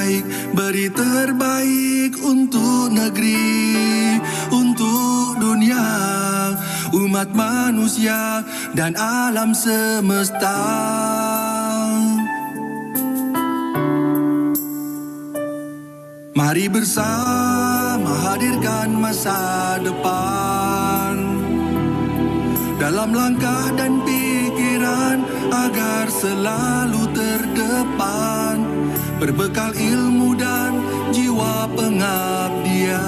terbaik, beri terbaik untuk negeri, untuk dunia, umat manusia dan alam semesta. Mari bersama hadirkan masa depan dalam langkah dan pikiran agar selalu terdepan, berbekal ilmu dan jiwa pengabdian.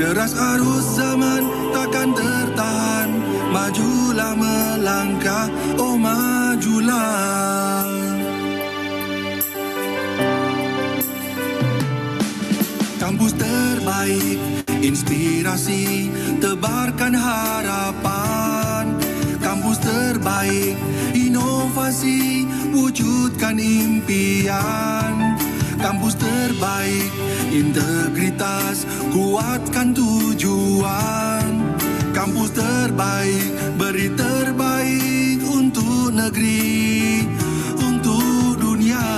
Deras arus zaman takkan tertahan, majulah melangkah, oh majulah. Kampus terbaik, inspirasi, tebarkan harapan. Kampus terbaik, inovasi, wujudkan impian. Kampus terbaik, integritas, kuatkan tujuan. Kampus terbaik, beri terbaik untuk negeri, untuk dunia,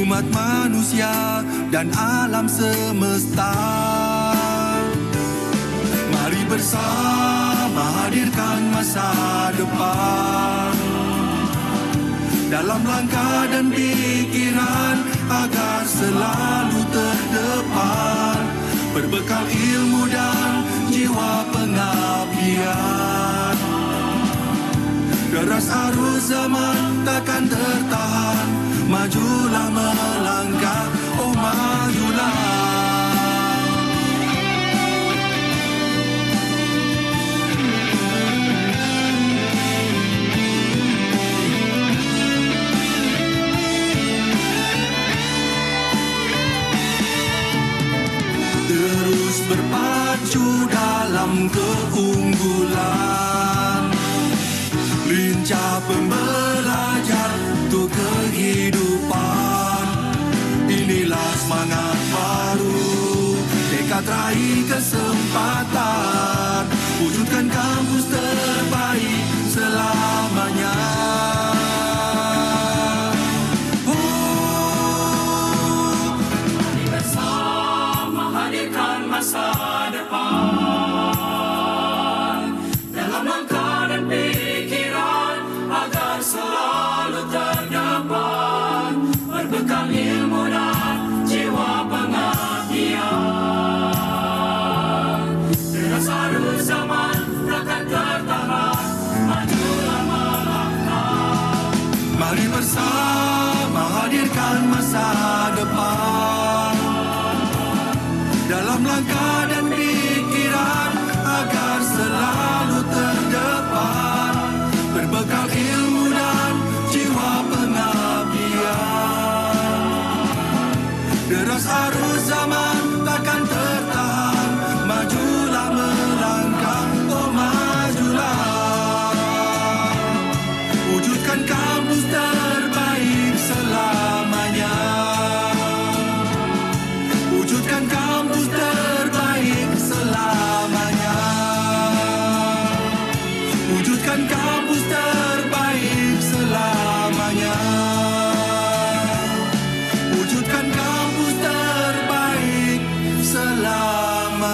umat manusia dan alam semesta. Mari bersama hadirkan masa depan dalam langkah dan pikiran agar selalu terdepan, berbekal ilmu dan jiwa pengabdian. Deras arus zaman takkan tertahan, majulah melangkah, oh majulah. Terus berpacu dalam keunggulan, lincah pembelajar untuk kehidupan. Inilah semangat baru, tekad raih kesempatan, wujudkan kampus terbaik selamanya. Mari bersama hadirkan masa depan dalam langkah dan pikiran agar selalu terdepan, berbekal ilmu dan jiwa pengabdian. Deras arus zaman takkan tertahan, majulah melangkah. Mari bersama hadirkan masa depan dalam langkah dan pikiran agar selalu terdepan, berbekal ilmu dan jiwa pengabdian. Deras arus zaman takkan tertahan, majulah melangkah, oh majulah. Wujudkan kampus terbaik selamanya. Wujudkan kampus terbaik selamanya. Wujudkan kampus terbaik selamanya. Wujudkan kampus terbaik selamanya.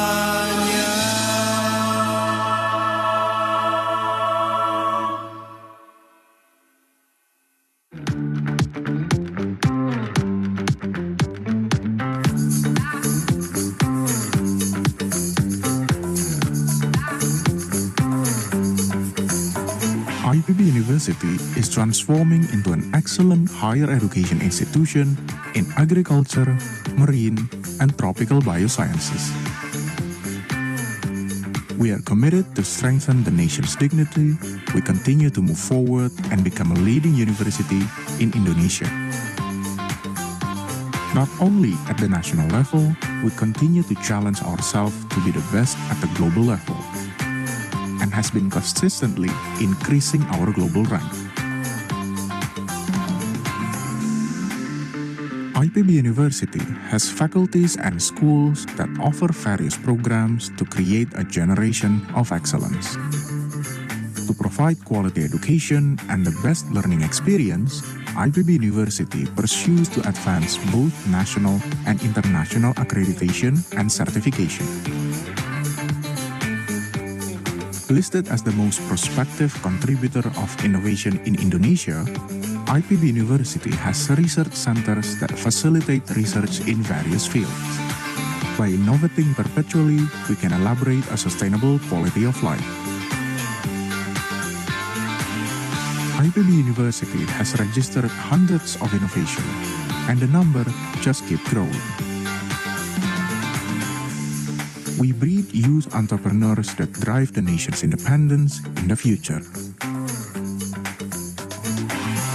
IPB University is transforming into an excellent higher education institution in agriculture, marine, and tropical biosciences. We are committed to strengthen the nation's dignity. We continue to move forward and become a leading university in Indonesia. Not only at the national level, we continue to challenge ourselves to be the best at the global level, and has been consistently increasing our global rank. IPB University has faculties and schools that offer various programs to create a generation of excellence. To provide quality education and the best learning experience, IPB University pursues to advance both national and international accreditation and certification. Listed as the most prospective contributor of innovation in Indonesia, IPB University has research centers that facilitate research in various fields. By innovating perpetually, we can elaborate a sustainable quality of life. IPB University has registered hundreds of innovations, and the number just keeps growing. We breed youth entrepreneurs that drive the nation's independence in the future.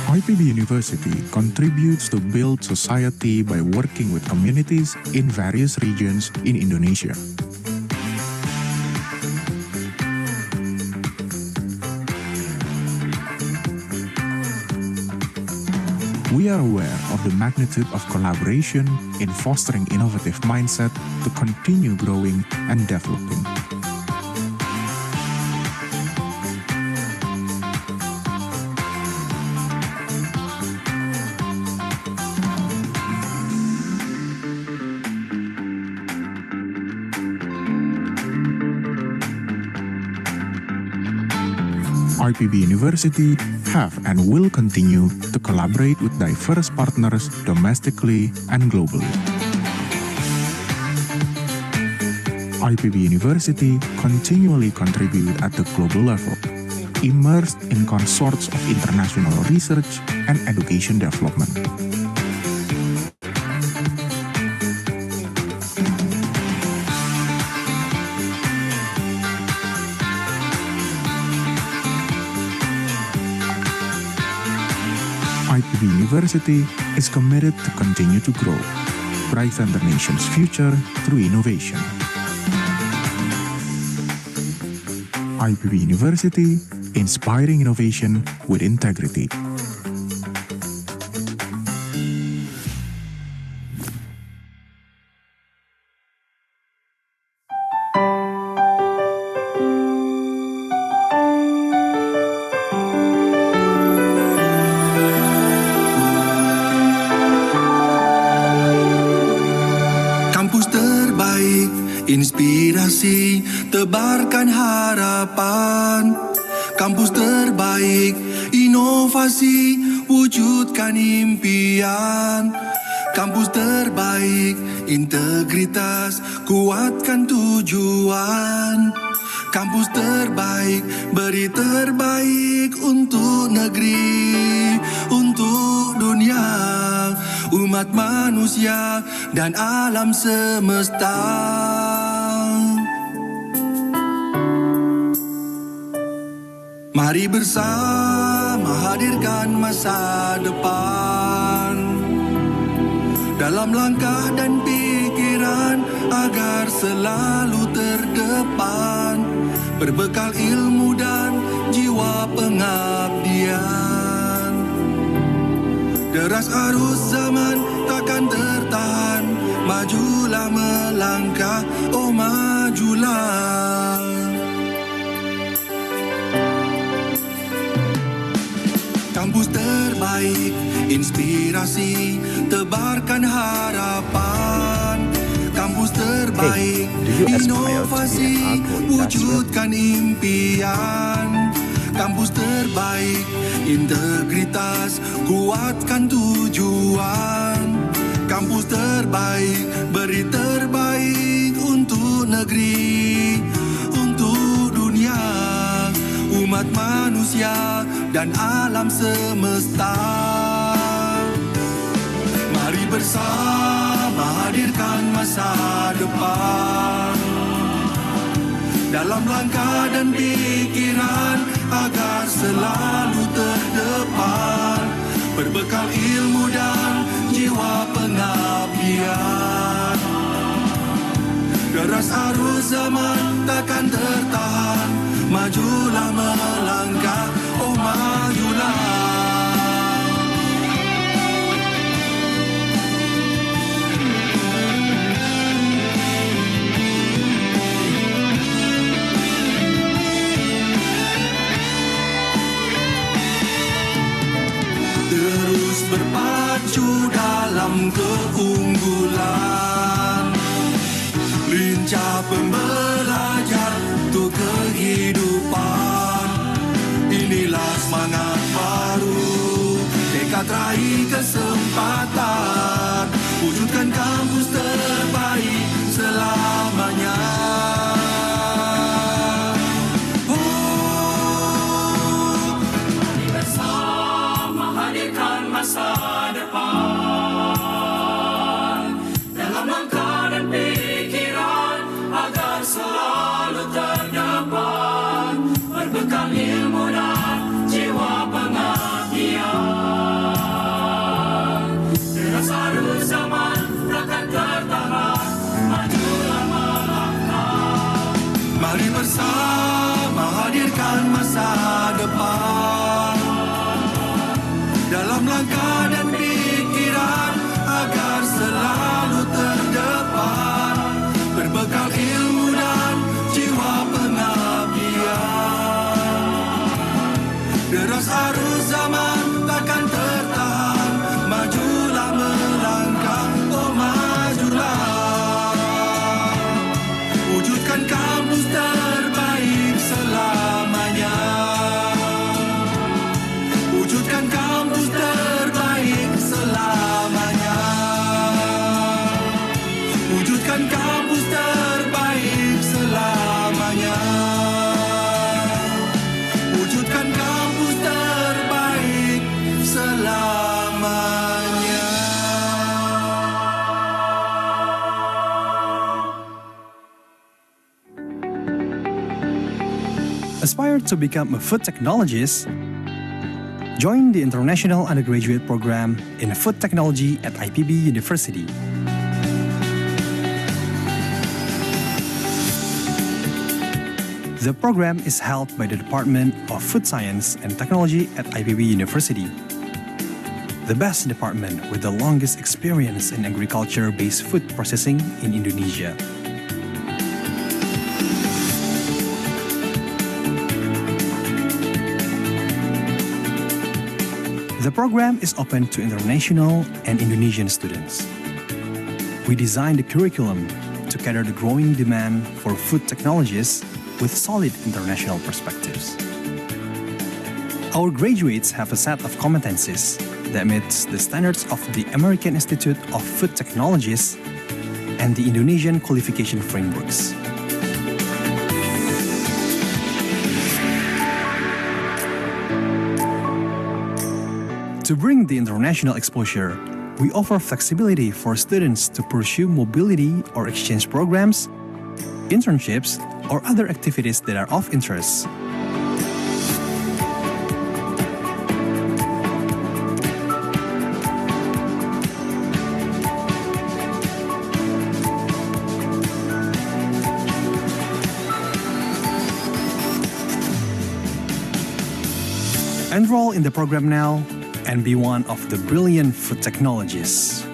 IPB University contributes to build society by working with communities in various regions in Indonesia. We are aware of the magnitude of collaboration in fostering innovative mindset to continue growing and developing. IPB University have and will continue to collaborate with diverse partners domestically and globally. IPB University continually contribute at the global level, immersed in consorts of international research and education development. IPB University is committed to continue to grow, brighten the nation's future through innovation. IPB University, inspiring innovation with integrity. Inspirasi, tebarkan harapan. Kampus terbaik, inovasi, wujudkan impian. Kampus terbaik, integritas, kuatkan tujuan. Kampus terbaik, beri terbaik untuk negeri, untuk dunia, umat manusia dan alam semesta. Mari bersama hadirkan masa depan dalam langkah dan pikiran agar selalu terdepan, berbekal ilmu dan jiwa pengabdian. Deras arus zaman takkan tertahan, majulah melangkah, oh majulah. Kampus terbaik, inspirasi, tebarkan harapan. Kampus terbaik, inovasi, wujudkan impian. Kampus terbaik, integritas, kuatkan tujuan. Kampus terbaik, beri terbaik untuk negeri, untuk dunia, umat manusia dan alam semesta. Mari bersama hadirkan masa depan dalam langkah dan pikiran agar selalu terdepan, berbekal ilmu dan jiwa pengabdian. Deras arus zaman takkan tertahan, majulah melangkah, oh majulah. maju dalam keunggulan. Lincah pembelajar untuk kehidupan. Inilah semangat baru, tekad raih kesempatan, wujudkan kampus terbaik selamanya. Mari bersama hadirkan masa depan dalam langkah dan pikiran agar selalu terdepan, berbekal ilmu dan jiwa pengabdian. Terus arus zaman takkan tertahan, majulah melangkah. Mari bersama hadirkan masa depan dalam langkah dan pikiran agar selalu terdepan, berbekal ilmu dan jiwa pengabdian. Deras arus zaman takkan tertahan, majulah melangkah, oh majulah. Wujudkan kampus terbaik selamanya. Wujudkan kampus terbaik selamanya. Wujudkan kampus terbaik selamanya. Wujudkan kampus terbaik selamanya. Aspire to become a food technologist? Join the International Undergraduate Program in Food Technology at IPB University. The program is held by the Department of Food Science and Technology at IPB University, the best department with the longest experience in agriculture-based food processing in Indonesia. The program is open to international and Indonesian students. We designed the curriculum to cater the growing demand for food technologists with solid international perspectives. Our graduates have a set of competencies that meets the standards of the American Institute of Food Technologists and the Indonesian qualification frameworks. To bring the international exposure, we offer flexibility for students to pursue mobility or exchange programs, internships, or other activities that are of interest. Enroll in the program now and be one of the brilliant food technologists.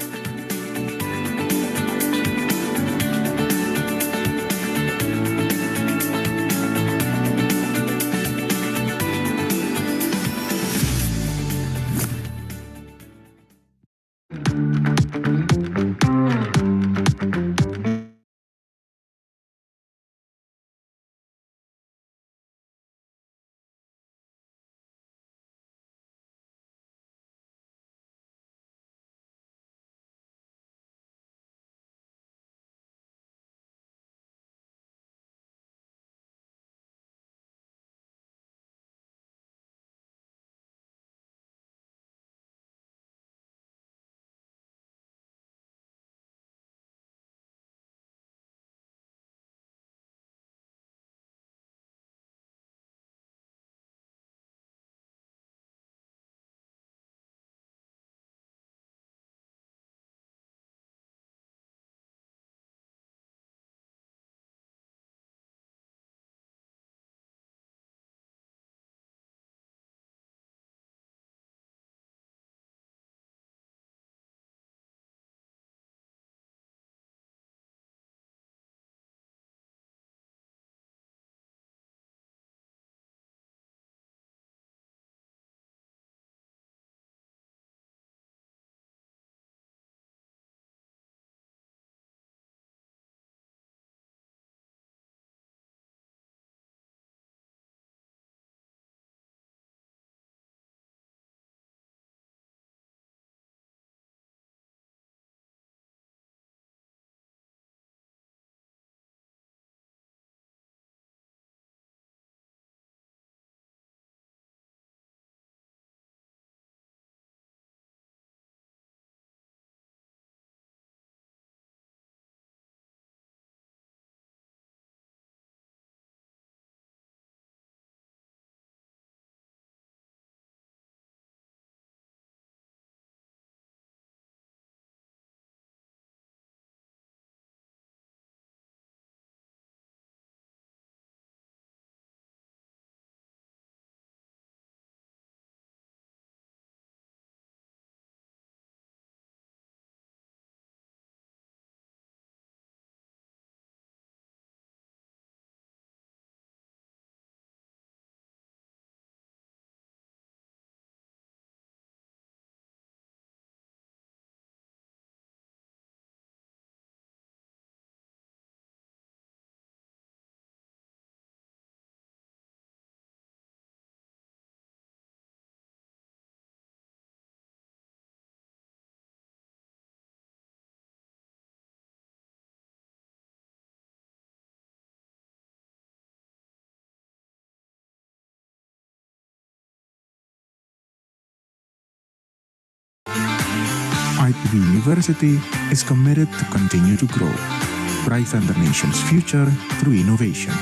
IPB University is committed to continue to grow, brighten the nation's future through innovation.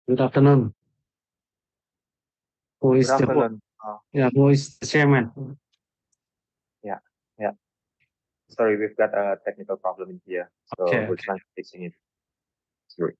Good afternoon. Who is Good the afternoon. who is the chairman? Yeah, yeah. Sorry, we've got a technical problem in here, so Okay, we're okay. trying to fixing it. Sorry.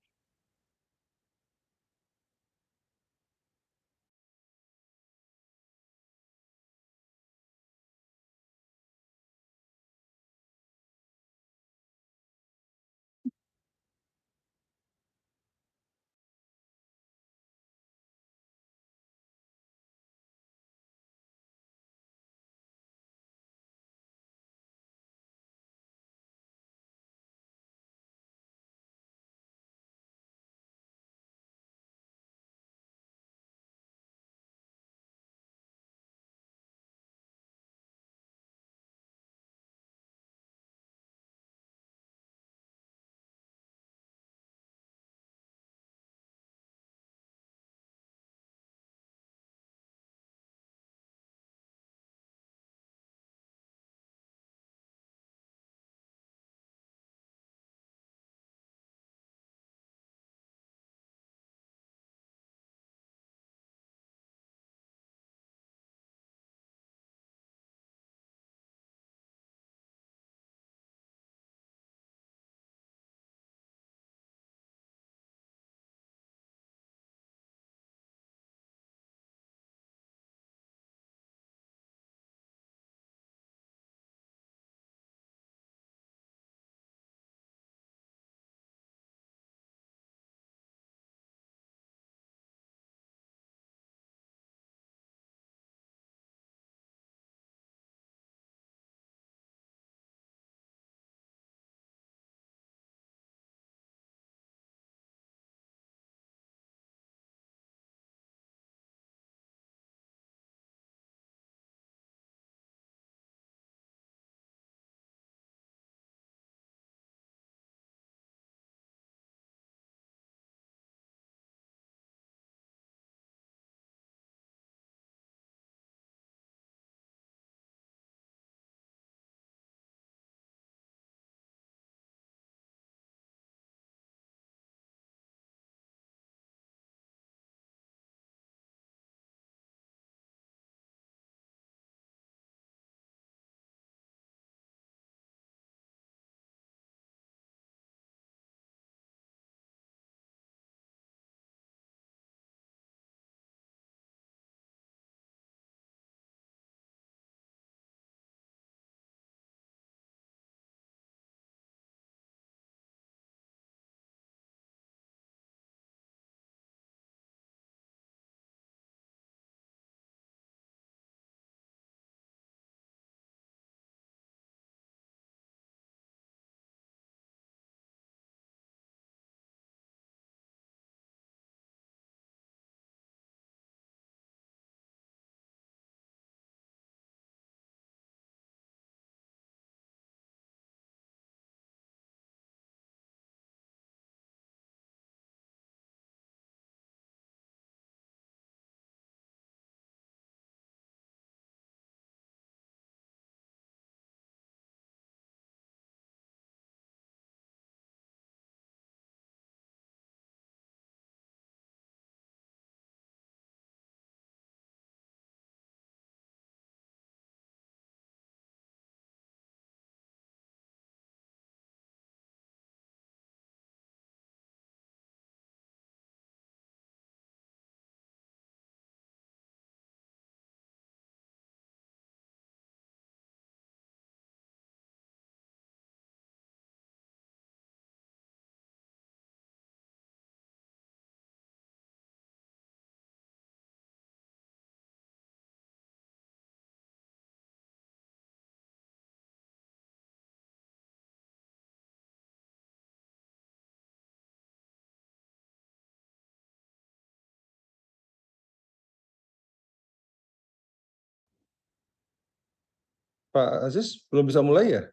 Pak Aziz belum bisa mulai ya?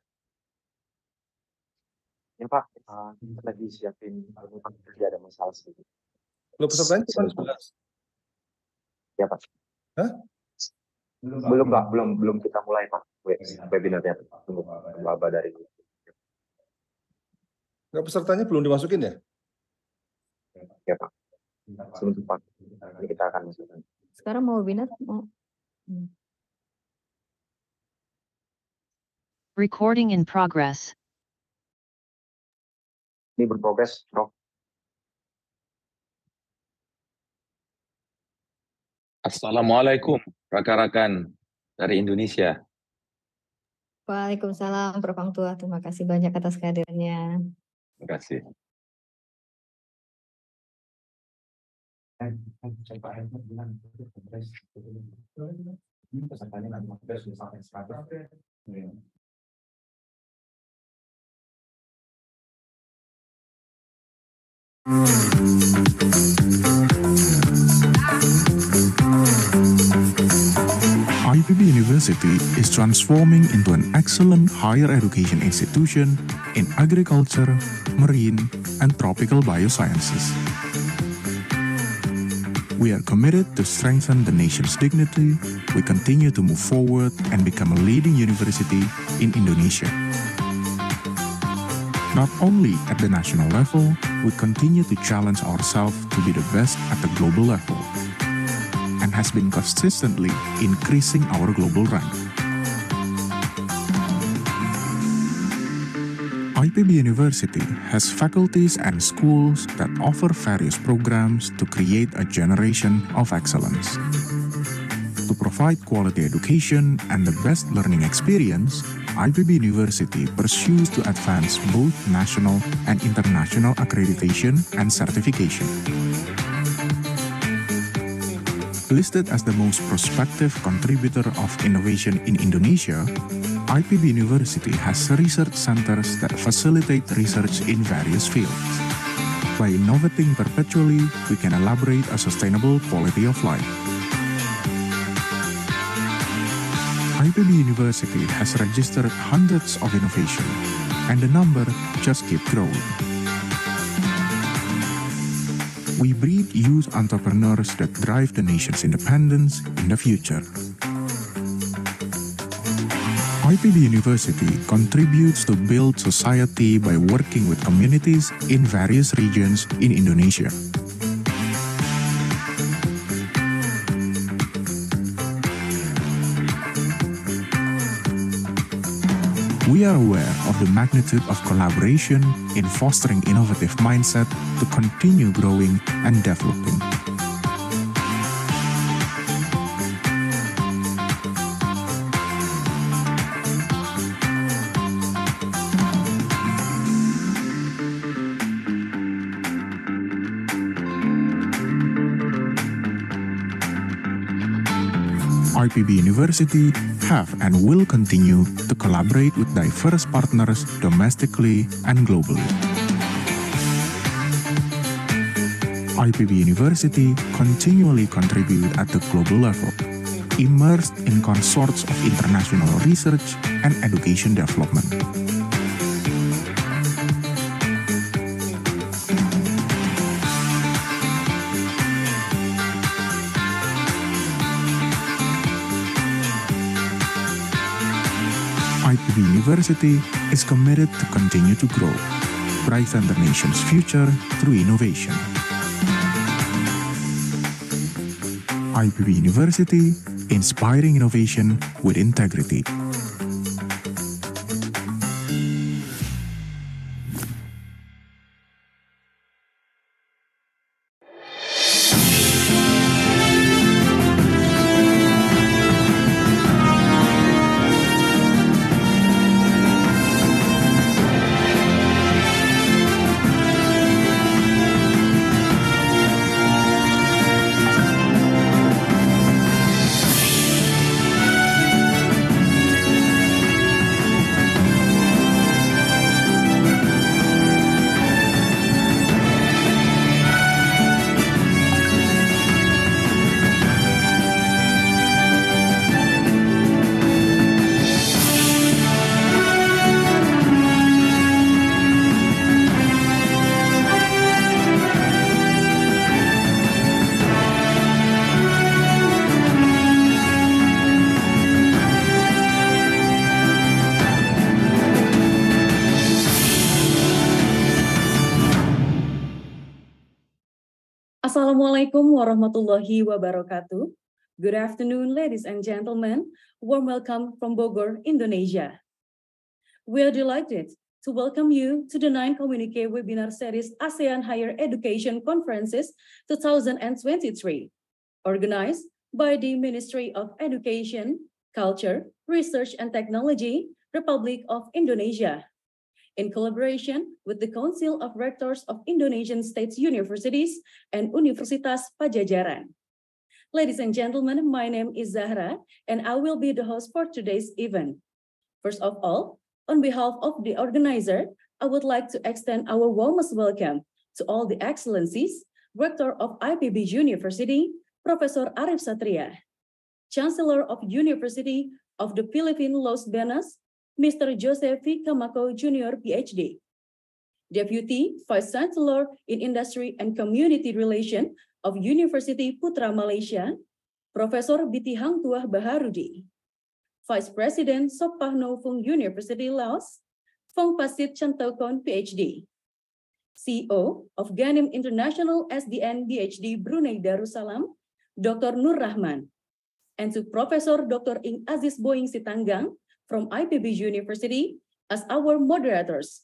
Ya Pak, kita lagi siapin kerja, ada masalah sedikit. Lo pesertanya cuma 11. Ya Pak. Hah? Belum Pak, belum kita mulai Pak. Webinarnya tunggu Bapak dari. Nggak, pesertanya belum dimasukin ya? Ya Pak. Sebentar Pak. Ini kita akan masukkan. Sekarang mau webinar? Mau. Recording in progress. Ini berprogres, Prof. Assalamualaikum rekan-rekan dari Indonesia. Waalaikumsalam, Prof. Tuah. Terima kasih banyak atas kehadirannya. Terima kasih. IPB University is transforming into an excellent higher education institution in agriculture, marine, and tropical biosciences. We are committed to strengthen the nation's dignity. We continue to move forward and become a leading university in Indonesia. Not only at the national level, we continue to challenge ourselves to be the best at the global level, and has been consistently increasing our global rank. IPB University has faculties and schools that offer various programs to create a generation of excellence. To provide quality education and the best learning experience, IPB University pursues to advance both national and international accreditation and certification. Listed as the most prospective contributor of innovation in Indonesia, IPB University has research centers that facilitate research in various fields. By innovating perpetually, we can elaborate a sustainable quality of life. IPB University has registered hundreds of innovations, and the number just keeps growing. We breed youth entrepreneurs that drive the nation's independence in the future. IPB University contributes to build society by working with communities in various regions in Indonesia. We are aware of the magnitude of collaboration in fostering innovative mindset to continue growing and developing. IPB University have and will continue to collaborate with diverse partners domestically and globally. IPB University continually contribute at the global level, immersed in consorts of international research and education development. IPB University is committed to continue to grow, brighten the nation's future through innovation. IPB University, inspiring innovation with integrity. Assalamualaikum warahmatullahi wabarakatuh. Good afternoon, ladies and gentlemen. Warm welcome from Bogor, Indonesia. We are delighted to welcome you to the 9th Communique webinar series ASEAN Higher Education Conferences 2023, organized by the Ministry of Education, Culture, Research and Technology, Republic of Indonesia, in collaboration with the Council of Rectors of Indonesian State Universities and Universitas Pajajaran. Ladies and gentlemen, my name is Zahra, and I will be the host for today's event. First of all, on behalf of the organizer, I would like to extend our warmest welcome to all the excellencies, Rector of IPB University, Professor Arif Satria, Chancellor of University of the Philippine Los Banos, Mr. Jose V.Camacho Jr., Ph.D., Deputy Vice Chancellor in Industry and Community Relation of University Putra Malaysia, Professor Tuah Baharudin, Vice President Soekarno-Hatta University Laos, Vongpasith Chanthakhoun, Ph.D., CEO of Ghanim International SDN Ph.D. Brunei Darussalam, Dr. Nur Rahman, and to Professor Dr. Aziz Boeing Sitanggang from IPB University as our moderators.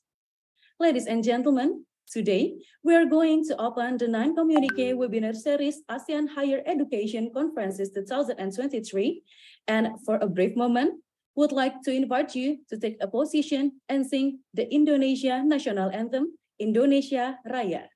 Ladies and gentlemen, today we are going to open the 9th Communique webinar series ASEAN Higher Education Conferences 2023, and for a brief moment, would like to invite you to take a position and sing the Indonesia National Anthem, Indonesia Raya.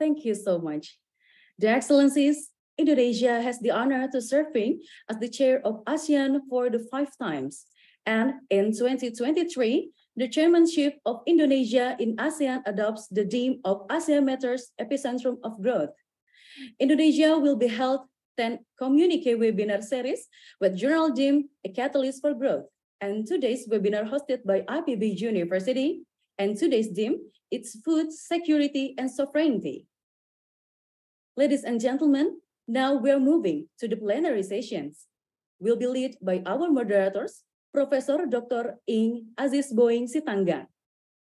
Thank you so much. The Excellencies, Indonesia has the honor to serving as the chair of ASEAN for the 5th times. And in 2023, the chairmanship of Indonesia in ASEAN adopts the theme of ASEAN Matters Epicentrum of Growth. Indonesia will be held 10 Communique webinar series with journal theme A Catalyst for Growth. And today's webinar hosted by IPB University. And today's theme, it's food security and sovereignty. Ladies and gentlemen, now we're moving to the plenary sessions. Will be led by our moderators, Professor Dr. Aziz Boeing Sitanggang.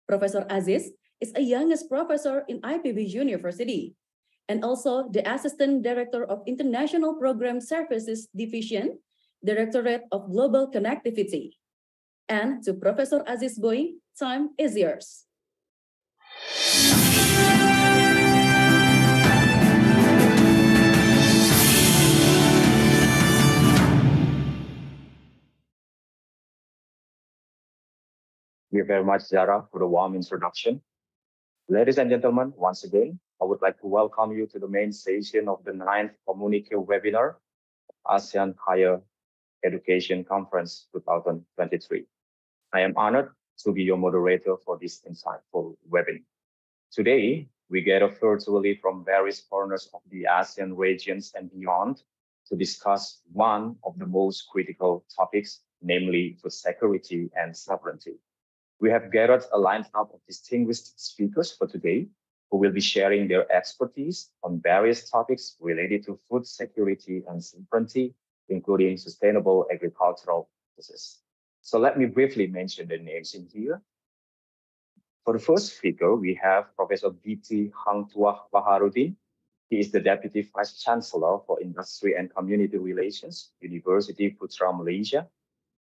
Professor Aziz is a youngest professor in IPB University and also the Assistant Director of International Program Services Division, Directorate of Global Connectivity. And to Professor Aziz Boeing, time is yours. Thank you very much, Zara, for the warm introduction. Ladies and gentlemen, once again, I would like to welcome you to the main session of the 9th Communique webinar, ASEAN Higher Education Conference 2023. I am honored to be your moderator for this insightful webinar. Today, we gather virtually from various corners of the ASEAN regions and beyond to discuss one of the most critical topics, namely food security and sovereignty. We have gathered a lineup of distinguished speakers for today who will be sharing their expertise on various topics related to food security and sovereignty, including sustainable agricultural practices. So let me briefly mention the names in here. For the first speaker, we have Professor B.T. Tuah Baharudin. He is the Deputy Vice Chancellor for Industry and Community Relations, University Putra Malaysia.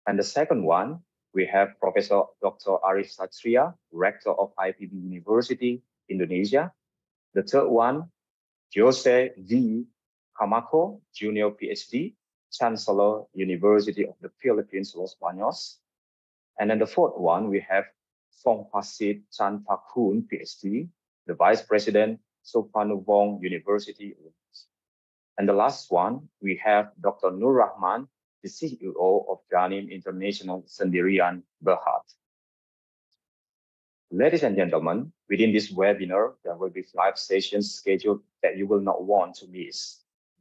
And the second one, we have Professor Dr. Arif Satria, Rector of IPB University, Indonesia. The third one, Jose V.Camacho, Junior Ph.D., Chancellor, University of the Philippines, Los Baños. And then the fourth one, we have Vongpasith Chanthakhoun, Ph.D., the Vice President, Sopanuvong University. And the last one, we have Dr. Nur Rahman, the CEO of Ganim International Sendirian Berhad. Ladies and gentlemen, within this webinar, there will be 5 sessions scheduled that you will not want to miss.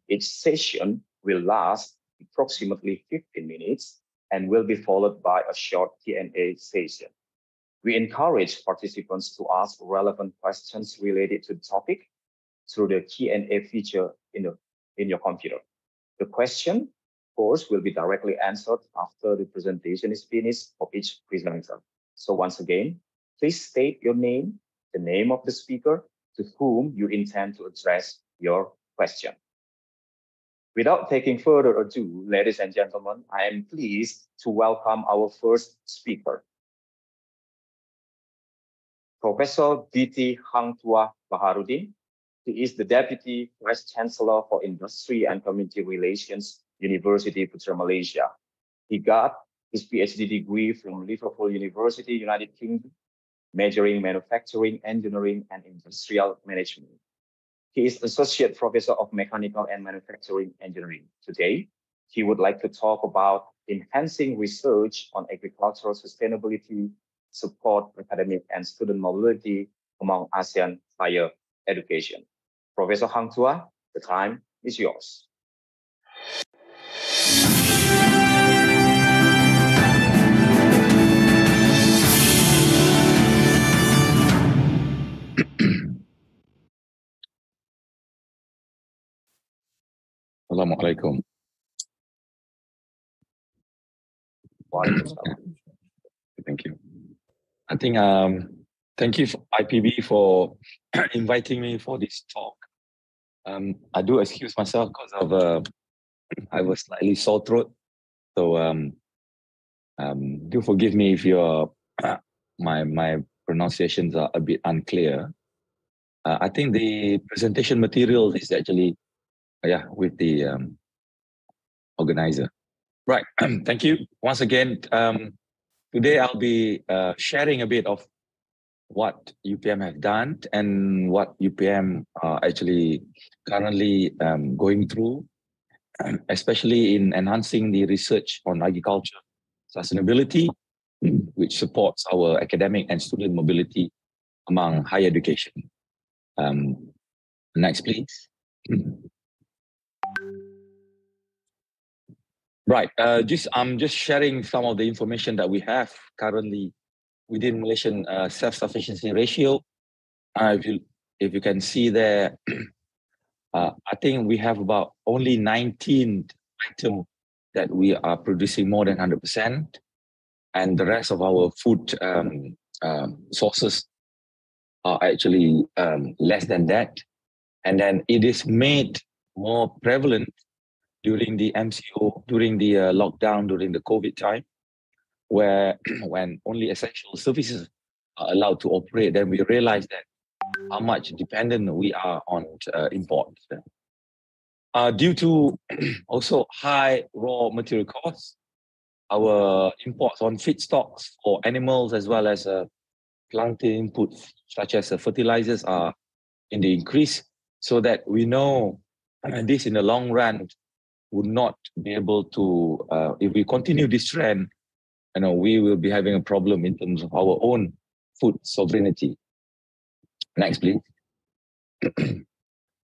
Each session will last approximately 15 minutes and will be followed by a short Q&A session. We encourage participants to ask relevant questions related to the topic through the Q&A feature in your computer. The question, of course, will be directly answered after the presentation is finished of each presenter. So once again, please state your name, the name of the speaker to whom you intend to address your question. Without taking further ado, ladies and gentlemen, I am pleased to welcome our first speaker, Professor B.T. Tuah Baharudin. He is the Deputy Vice Chancellor for Industry and Community Relations, University Putra Malaysia. He got his PhD degree from Liverpool University, United Kingdom, majoring manufacturing, engineering, and industrial management. He is Associate Professor of Mechanical and Manufacturing Engineering. Today, he would like to talk about enhancing research on agricultural sustainability, support academic and student mobility among ASEAN higher education. Professor Tuah, the time is yours. Assalamualaikum. Thank you. I think thank you for IPB for inviting me for this talk. I do excuse myself because of I was slightly sore throat, so do forgive me if your my pronunciations are a bit unclear. I think the presentation material is actually with the organizer. Right. Thank you once again. Today I'll be sharing a bit of what UPM have done and what UPM are actually currently going through, especially in enhancing the research on agriculture sustainability, which supports our academic and student mobility among higher education. Next, please. Right. I'm just sharing some of the information that we have currently within Malaysian self-sufficiency ratio. If you can see there, I think we have about only 19 items that we are producing more than 100%, and the rest of our food sources are actually less than that. And then it is made more prevalent during the MCO, during the lockdown, during the COVID time, where when only essential services are allowed to operate, then we realize that how much dependent we are on imports. Due to also high raw material costs, our imports on feedstocks for animals as well as planting inputs such as fertilizers are in the increase, so that we know this in the long run would not be able to, if we continue this trend, we will be having a problem in terms of our own food sovereignty. Next, please.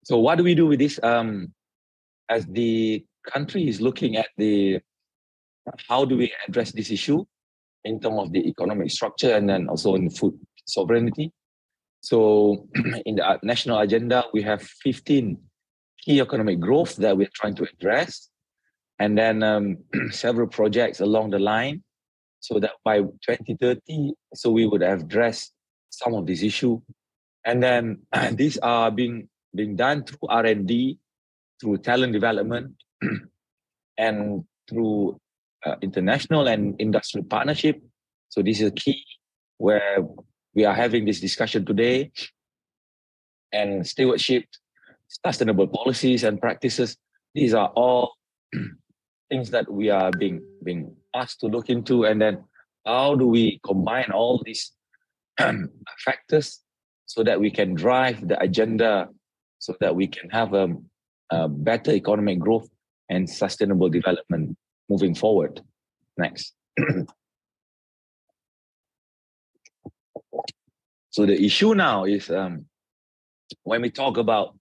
So what do we do with this? As the country is looking at how do we address this issue in terms of the economic structure and then also in food sovereignty. So in the national agenda, we have 15 key economic growth that we're trying to address. And then several projects along the line so that by 2030, so we would have addressed some of these issues. And then these are being done through R&D, through talent development, and through international and industrial partnership. So this is a key where we are having this discussion today. And stewardship, sustainable policies and practices, these are all things that we are being asked to look into. And then how do we combine all these factors so that we can drive the agenda so that we can have a better economic growth and sustainable development moving forward. Next. So the issue now is when we talk about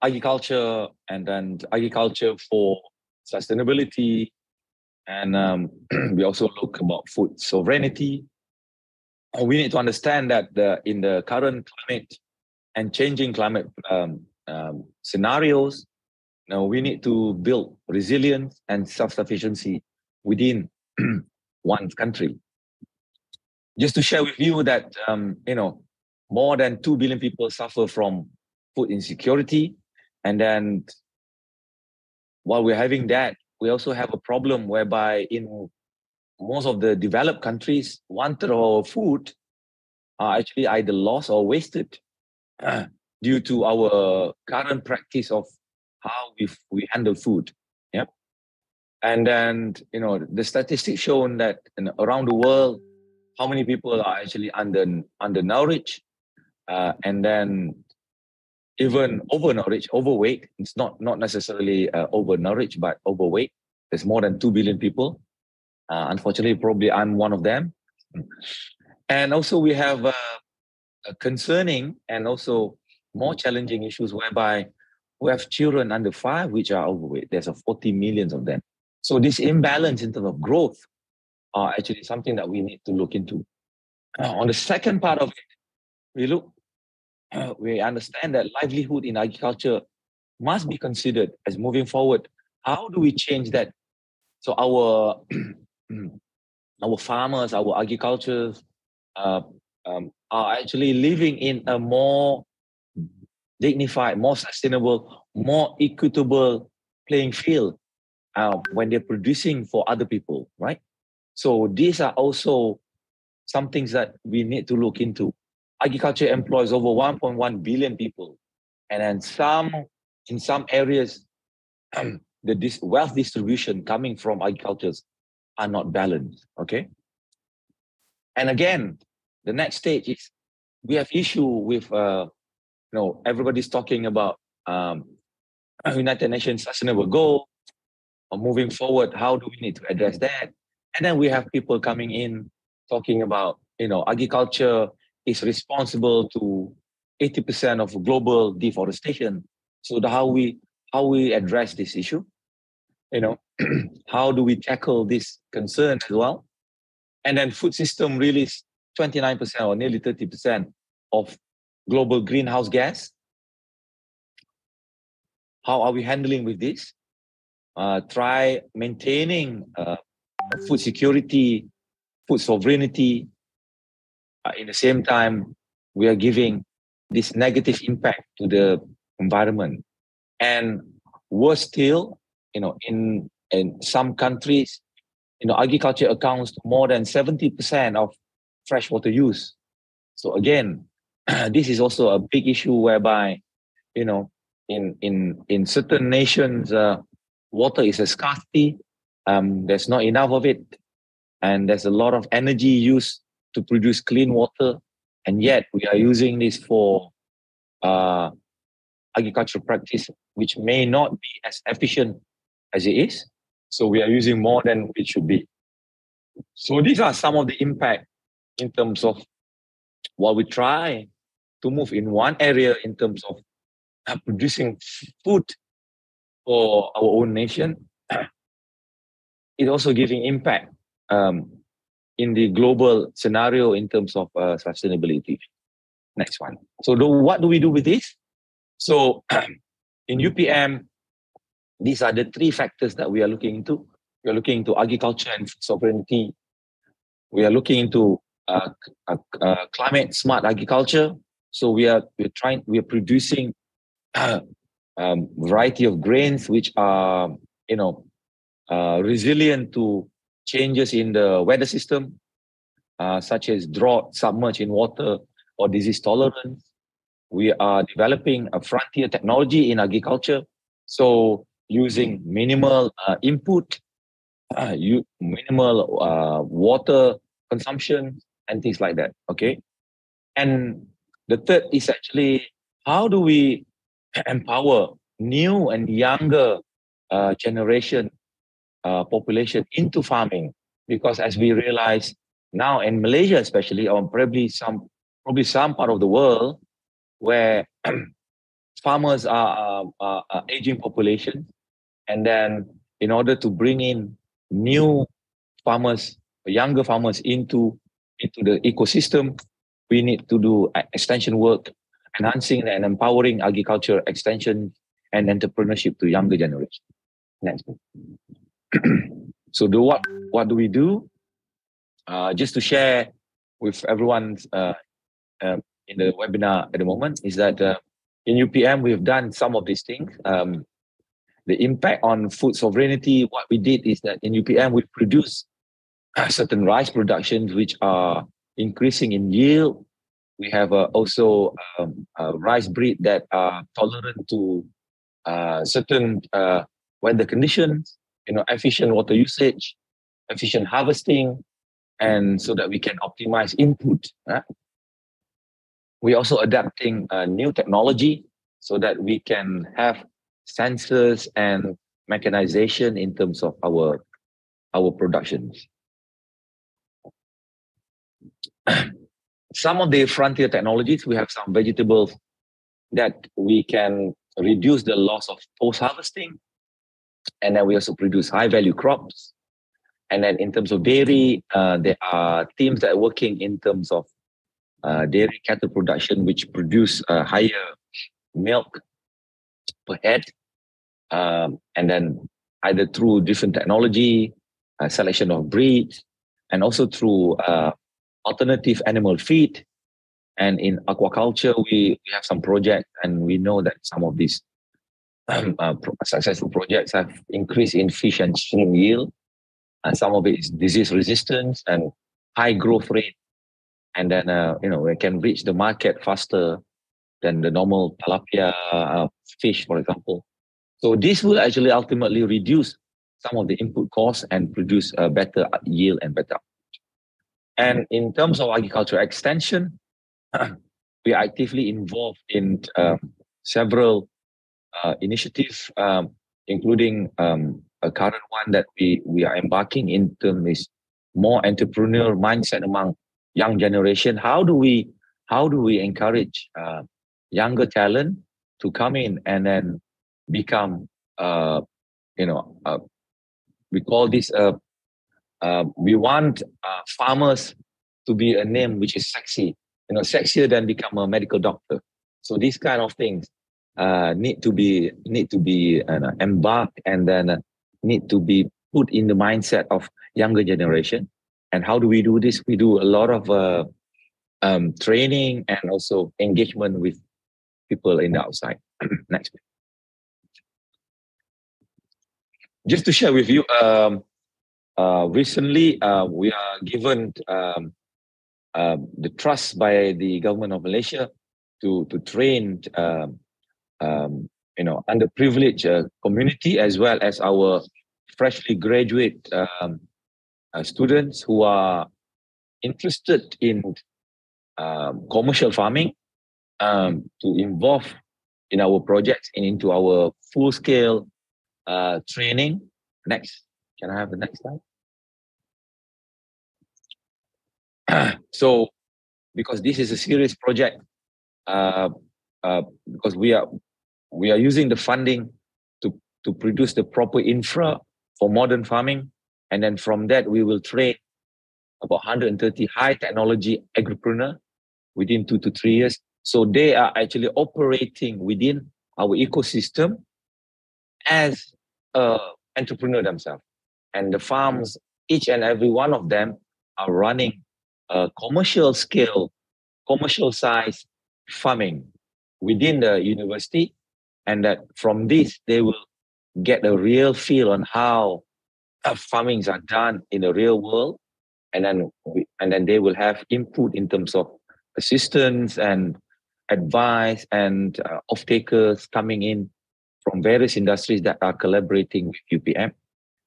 agriculture and then agriculture for sustainability, and we also look about food sovereignty. We need to understand that in the current climate and changing climate scenarios, we need to build resilience and self-sufficiency within one country. Just to share with you that, more than 2 billion people suffer from food insecurity. And then while we're having that, we also have a problem whereby in most of the developed countries, 1/3 of our food are actually either lost or wasted due to our current practice of how we handle food. Yeah. And then, the statistics shown that around the world, how many people are actually undernourished, and then even overnourished, overweight. It's not necessarily overnourished, but overweight. There's more than 2 billion people. Unfortunately, probably I'm one of them. And also we have a concerning and also more challenging issues whereby we have children under 5 which are overweight. There's 40 million of them. So this imbalance in terms of growth are actually something that we need to look into. On the second part of it, we understand that livelihood in agriculture must be considered as moving forward. How do we change that? So our farmers, our agricultures are actually living in a more dignified, more sustainable, more equitable playing field when they're producing for other people, right? So these are also some things that we need to look into. Agriculture employs over 1.1 billion people. And then in some areas, the wealth distribution coming from agricultures are not balanced, okay? And again, the next stage is we have issue with, everybody's talking about United Nations Sustainable Goal, or moving forward, how do we need to address that? And then we have people coming in talking about, agriculture is responsible to 80% of global deforestation. So how we address this issue, how do we tackle this concern as well? And then food system release 29% or nearly 30% of global greenhouse gas. How are we handling with this? Try maintaining food security, food sovereignty. In the same time, we are giving this negative impact to the environment. And worse still, in some countries, agriculture accounts for more than 70% of freshwater use. So again, this is also a big issue whereby, in certain nations, water is a scarcity. There's not enough of it. And there's a lot of energy used to produce clean water. And yet we are using this for agricultural practice, which may not be as efficient as it is. So we are using more than it should be. So these are some of the impact in terms of what we try to move in one area in terms of producing food for our own nation, it's also giving impact in the global scenario in terms of sustainability. Next one. So what do we do with this? So in UPM, these are the three factors that we are looking into. We are looking into agriculture and food sovereignty. We are looking into climate smart agriculture. So we are producing variety of grains which are resilient to changes in the weather system, such as drought, submerged in water, or disease tolerance. We are developing a frontier technology in agriculture. So using minimal input, minimal water consumption, and things like that. Okay. And the third is actually, how do we empower new and younger generation population into farming? Because as we realize now in Malaysia especially, or probably some part of the world where farmers are aging population, and then in order to bring in new farmers, younger farmers into the ecosystem, we need to do extension work, enhancing and empowering agriculture extension and entrepreneurship to younger generation. Next. So what do we do? Just to share with everyone in the webinar at the moment is that in UPM, we've done some of these things. The impact on food sovereignty, what we did is that in UPM, we produce certain rice productions which are increasing in yield. We have also rice breed that are tolerant to certain weather conditions, efficient water usage, efficient harvesting, and so that we can optimize input. We're also adapting new technology so that we can have sensors and mechanization in terms of our productions. Some of the frontier technologies, we have some vegetables that we can reduce the loss of post-harvesting. And then we also produce high-value crops. And then in terms of dairy, there are teams that are working in terms of dairy cattle production, which produce higher milk per head. And then either through different technology, selection of breeds, and also through alternative animal feed. And in aquaculture, we have some projects, and we know that some of these successful projects have increased in fish and shrimp yield. And some of it is disease resistance and high growth rate. And then, we can reach the market faster than the normal tilapia fish, for example. So this will actually ultimately reduce some of the input costs and produce a better yield and better output. And in terms of agricultural extension, we are actively involved in several initiatives, including a current one that we are embarking in terms is more entrepreneurial mindset among young generation. How do we encourage younger talent to come in and then become we call this we want farmers to be a name which is sexy, sexier than become a medical doctor. So these kind of things need to be embarked and then need to be put in the mindset of younger generation. And how do we do this? We do a lot of training and also engagement with people in the outside. Next. Just to share with you, recently we are given the trust by the government of Malaysia to train underprivileged community as well as our freshly graduate students who are interested in commercial farming to involve in our projects and into our full-scale training. Next, can I have the next slide? So, because this is a serious project, because we are using the funding to produce the proper infra for modern farming, and then from that we will train about 130 high technology agripreneur within 2 to 3 years. So they are actually operating within our ecosystem as entrepreneur themselves. And the farms, each and every one of them are running commercial scale, commercial size farming within the university. And that from this, they will get a real feel on how farmings are done in the real world. And then they will have input in terms of assistance and advice and off-takers coming in from various industries that are collaborating with UPM,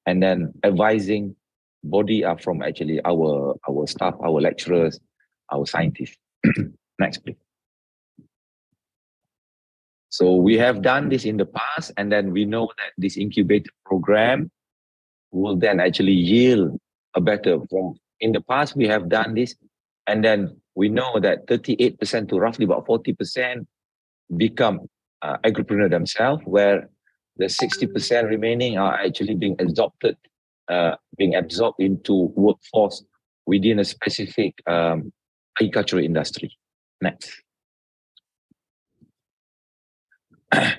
and then advising body are from actually our staff, our lecturers, our scientists. Next, please. So we have done this in the past, and then we know that this incubator program will then actually yield a better from. In the past, we have done this, and then we know that 38% to roughly about 40% become agripreneur themselves, where the 60% remaining are actually being absorbed into workforce within a specific agricultural industry. Next.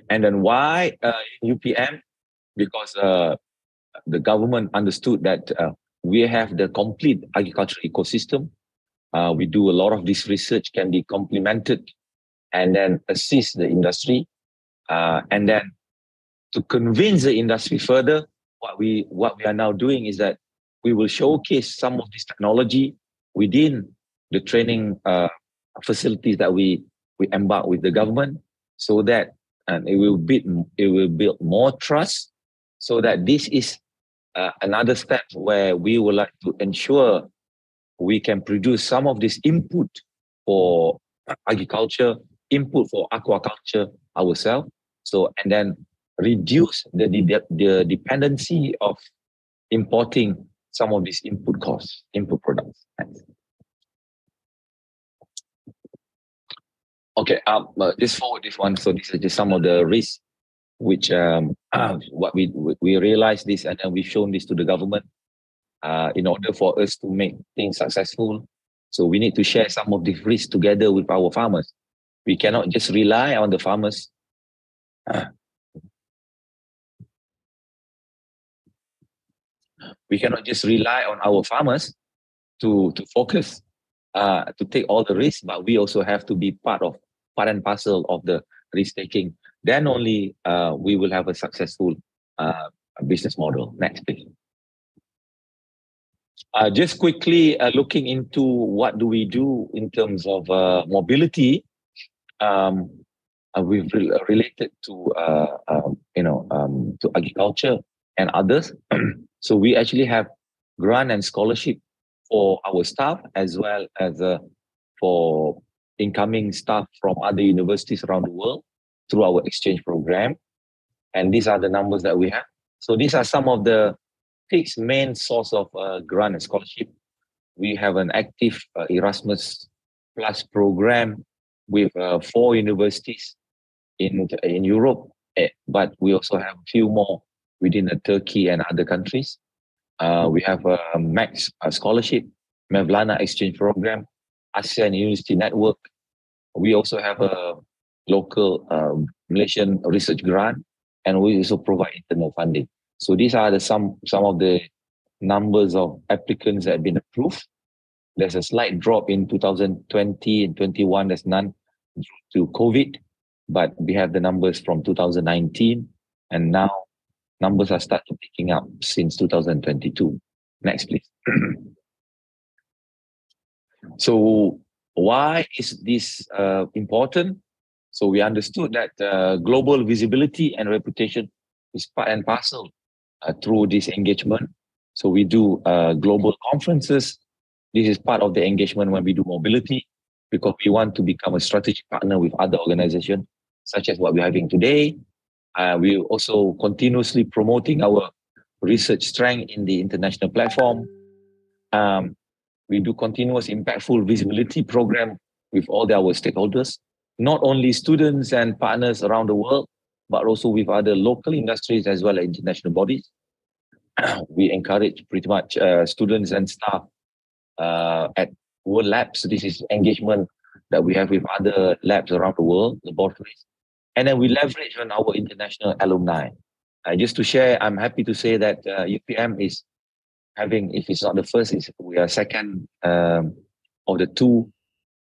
And then why UPM? Because the government understood that we have the complete agricultural ecosystem. We do a lot of this research can be complemented and then assist the industry. And then to convince the industry further, what we are now doing is that we will showcase some of this technology within the training facilities that we embark with the government, so that it will build more trust, so that this is another step where we would like to ensure we can produce some of this input for agriculture, input for aquaculture ourselves. So, and then reduce the dependency of importing some of these input costs, input products. Okay, just forward this one. So this is just some of the risks which what we realized this, and then we've shown this to the government in order for us to make things successful. So we need to share some of the risks together with our farmers. We cannot just rely on the farmers. We cannot just rely on our farmers to focus, to take all the risks, but we also have to be part and parcel of the risk taking. Then only we will have a successful business model. Next, please. Just quickly looking into what do we do in terms of mobility. We've related to to agriculture and others. So we actually have grant and scholarship for our staff, as well as for incoming staff from other universities around the world through our exchange program. And these are the numbers that we have. So these are some of the 6 main source of grant and scholarship. We have an active Erasmus Plus program with 4 universities in Europe, but we also have a few more within Turkey and other countries. We have a Max scholarship, Mevlana exchange program, Asean University Network. We also have a local Malaysian research grant, and we also provide internal funding. So these are some of the numbers of applicants that have been approved. There's a slight drop in 2020 and 21. There's none due to COVID, but we have the numbers from 2019, and now numbers are starting picking up since 2022. Next, please. So why is this important? So we understood that global visibility and reputation is part and parcel through this engagement. So we do global conferences. This is part of the engagement when we do mobility, because we want to become a strategic partner with other organizations, such as what we're having today. We also continuously promoting our research strength in the international platform. We do continuous impactful visibility program with all our stakeholders. not only students and partners around the world, but also with other local industries as well as international bodies. We encourage pretty much students and staff at World Labs. This is engagement that we have with other labs around the world, laboratories. And then we leverage on our international alumni. Just to share, I'm happy to say that UPM is having, if it's not the first, we are second of the two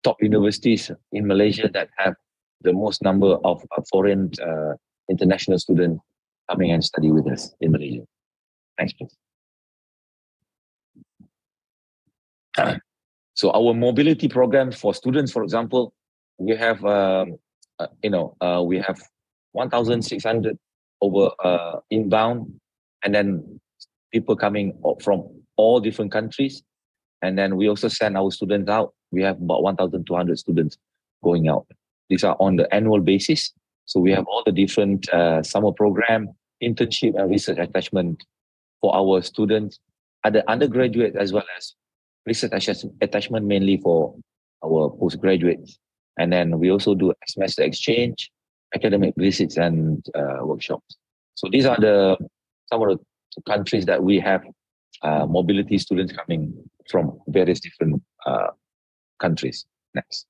top universities in Malaysia that have the most number of foreign international students coming and study with us in Malaysia. Thanks, please. So our mobility program for students, for example, we have we have 1,600 over inbound, and then people coming from all different countries, and then we also send our students out. We have about 1,200 students going out. These are on the annual basis. So we have all the different summer program, internship, and research attachment for our students, other undergraduate as well as research attachment mainly for our postgraduates. And then we also do semester exchange, academic visits, and workshops. So these are some of the countries that we have mobility students coming from various different countries. Next.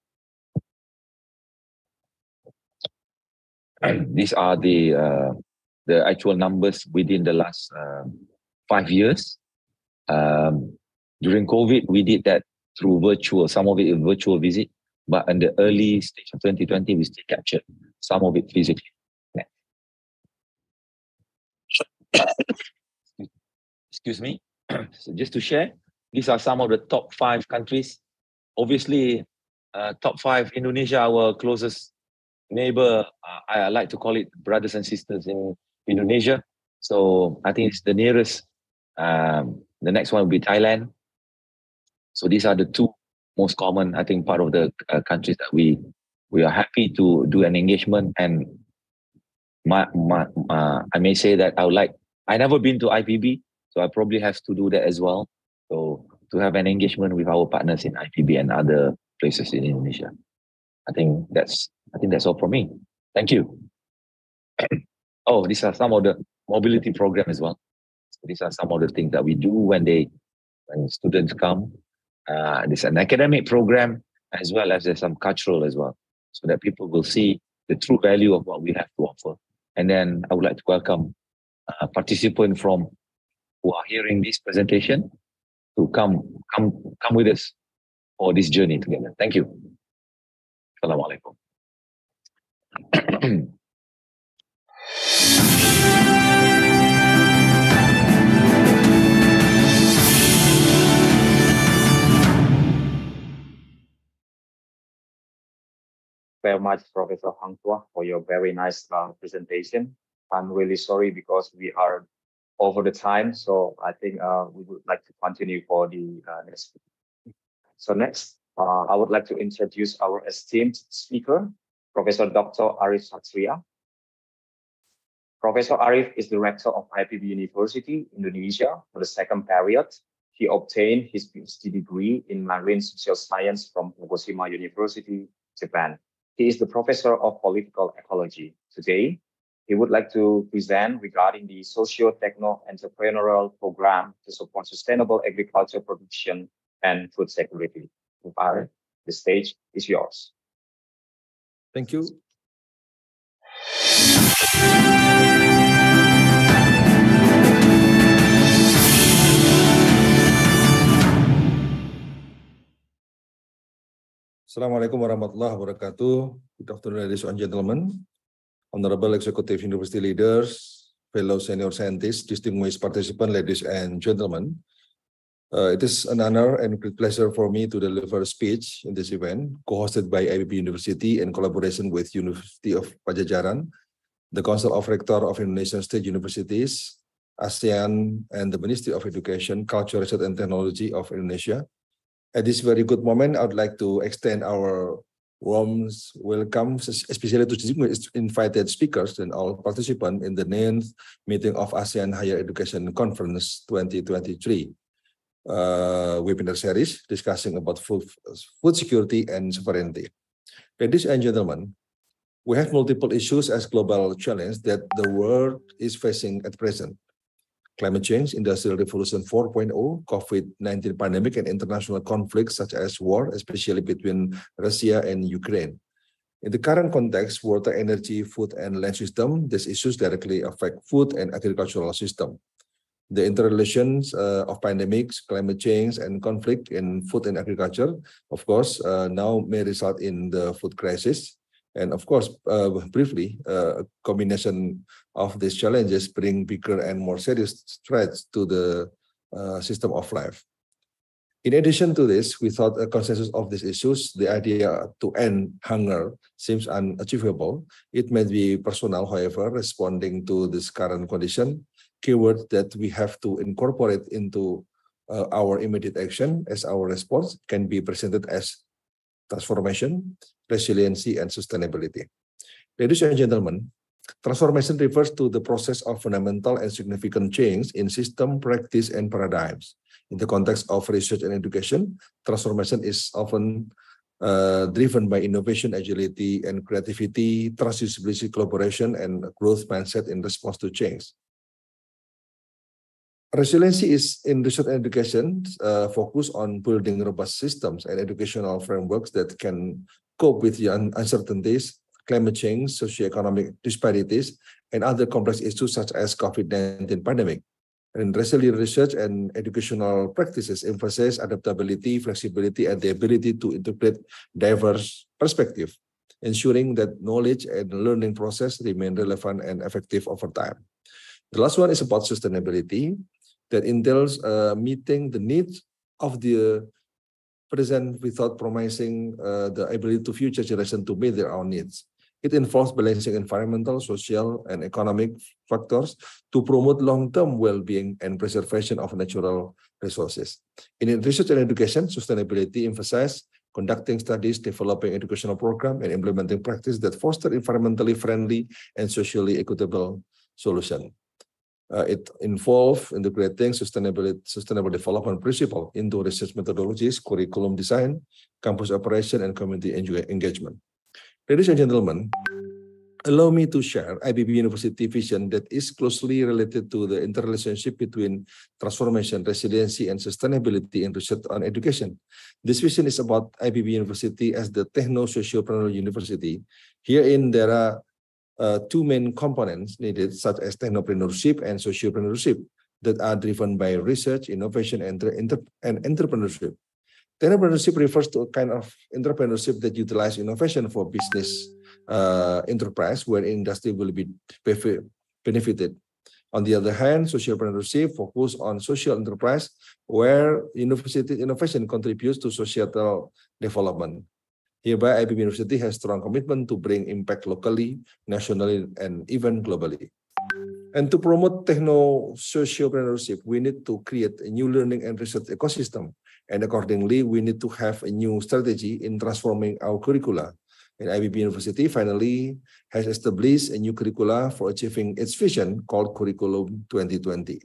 And these are the actual numbers within the last 5 years. During COVID, we did that through virtual, some of it in virtual visit, but in the early stage of 2020, we still captured some of it physically. Excuse me. So just to share, these are some of the top 5 countries. Obviously, top 5, Indonesia, our closest neighbor. I like to call it brothers and sisters in Indonesia. So I think it's the nearest. The next one will be Thailand. So these are the 2 most common, I think, part of the countries that we are happy to do an engagement. And I may say that I never been to IPB, so I probably have to do that as well. So to have an engagement with our partners in IPB and other places in Indonesia. I think that's all from me. Thank you. Oh, these are some of the mobility program as well. So these are some of the things that we do when students come. There's an academic program as well as there's some cultural as well, so that people will see the true value of what we have to offer. And then I would like to welcome participants from who are hearing this presentation to come with us for this journey together. Thank you. Assalamualaikum. Very much, Professor Hang Tuah, for your very nice presentation. I'm really sorry because we are over the time, so I think we would like to continue for the next. So next, I would like to introduce our esteemed speaker, Professor Dr. Arif Satria. Professor Arif is the Rector of IPB University, Indonesia, for the 2nd period. He obtained his Ph.D. degree in Marine Social Science from Hiroshima University, Japan. He is the Professor of Political Ecology. Today, he would like to present regarding the socio-techno-entrepreneurial program to support sustainable agriculture production and food security. Arif, the stage is yours. Thank you. Assalamualaikum warahmatullahi wabarakatuh. Good afternoon, ladies and gentlemen, honorable executive university leaders, fellow senior scientists, distinguished participants, ladies and gentlemen. It is an honor and great pleasure for me to deliver a speech in this event, co-hosted by IPB University in collaboration with University of Pajajaran, the Council of Rector of Indonesian State Universities, ASEAN, and the Ministry of Education, Culture, Research, and Technology of Indonesia. At this very good moment, I would like to extend our warm welcome, especially to distinguished invited speakers and all participants in the 9th meeting of Asean Higher Education Conference 2023 webinar series discussing about food security and sovereignty. Ladies and gentlemen, we have multiple issues as global challenge that the world is facing at present. Climate change, Industrial Revolution 4.0, COVID-19 pandemic, and international conflicts such as war, especially between Russia and Ukraine. In the current context, water, energy, food, and land system, these issues directly affect food and agricultural system. The interrelations of pandemics, climate change, and conflict in food and agriculture, of course, now may result in the food crisis. And of course, briefly, a combination of these challenges bring bigger and more serious threats to the system of life. In addition to this, without a consensus of these issues, the idea to end hunger seems unachievable. It may be personal, however, responding to this current condition, keywords that we have to incorporate into our immediate action as our response can be presented as transformation, resiliency, and sustainability. Ladies and gentlemen, transformation refers to the process of fundamental and significant change in system, practice, and paradigms. In the context of research and education, transformation is often driven by innovation, agility, and creativity, transdisciplinary collaboration, and growth mindset in response to change. Resiliency is in research and education focus on building robust systems and educational frameworks that can cope with the uncertainties, climate change, socioeconomic disparities, and other complex issues such as COVID-19 pandemic. And resilient research and educational practices emphasize adaptability, flexibility, and the ability to interpret diverse perspectives, ensuring that knowledge and learning process remain relevant and effective over time. The last one is about sustainability, that entails meeting the needs of the present without promising the ability to future generations to meet their own needs. It involves balancing environmental, social, and economic factors to promote long-term well-being and preservation of natural resources. In research and education, sustainability emphasizes conducting studies, developing educational programs, and implementing practices that foster environmentally friendly and socially equitable solutions. It involves integrating sustainable development principle into research methodologies, curriculum design, campus operation, and community engagement. Ladies and gentlemen, allow me to share IPB University vision that is closely related to the interrelationship between transformation, resiliency, and sustainability in research on education. This vision is about IPB University as the techno-sociopreneurial university. Herein, there are two main components needed, such as technopreneurship and sociopreneurship, that are driven by research, innovation, and entrepreneurship. Technopreneurship refers to a kind of entrepreneurship that utilizes innovation for business enterprise, where industry will be benefited. On the other hand, sociopreneurship focuses on social enterprise, where university innovation contributes to societal development. Hereby, IPB University has strong commitment to bring impact locally, nationally, and even globally. And to promote techno-sociopreneurship, we need to create a new learning and research ecosystem. And accordingly, we need to have a new strategy in transforming our curricula. And IPB University finally has established a new curricula for achieving its vision called Curriculum 2020.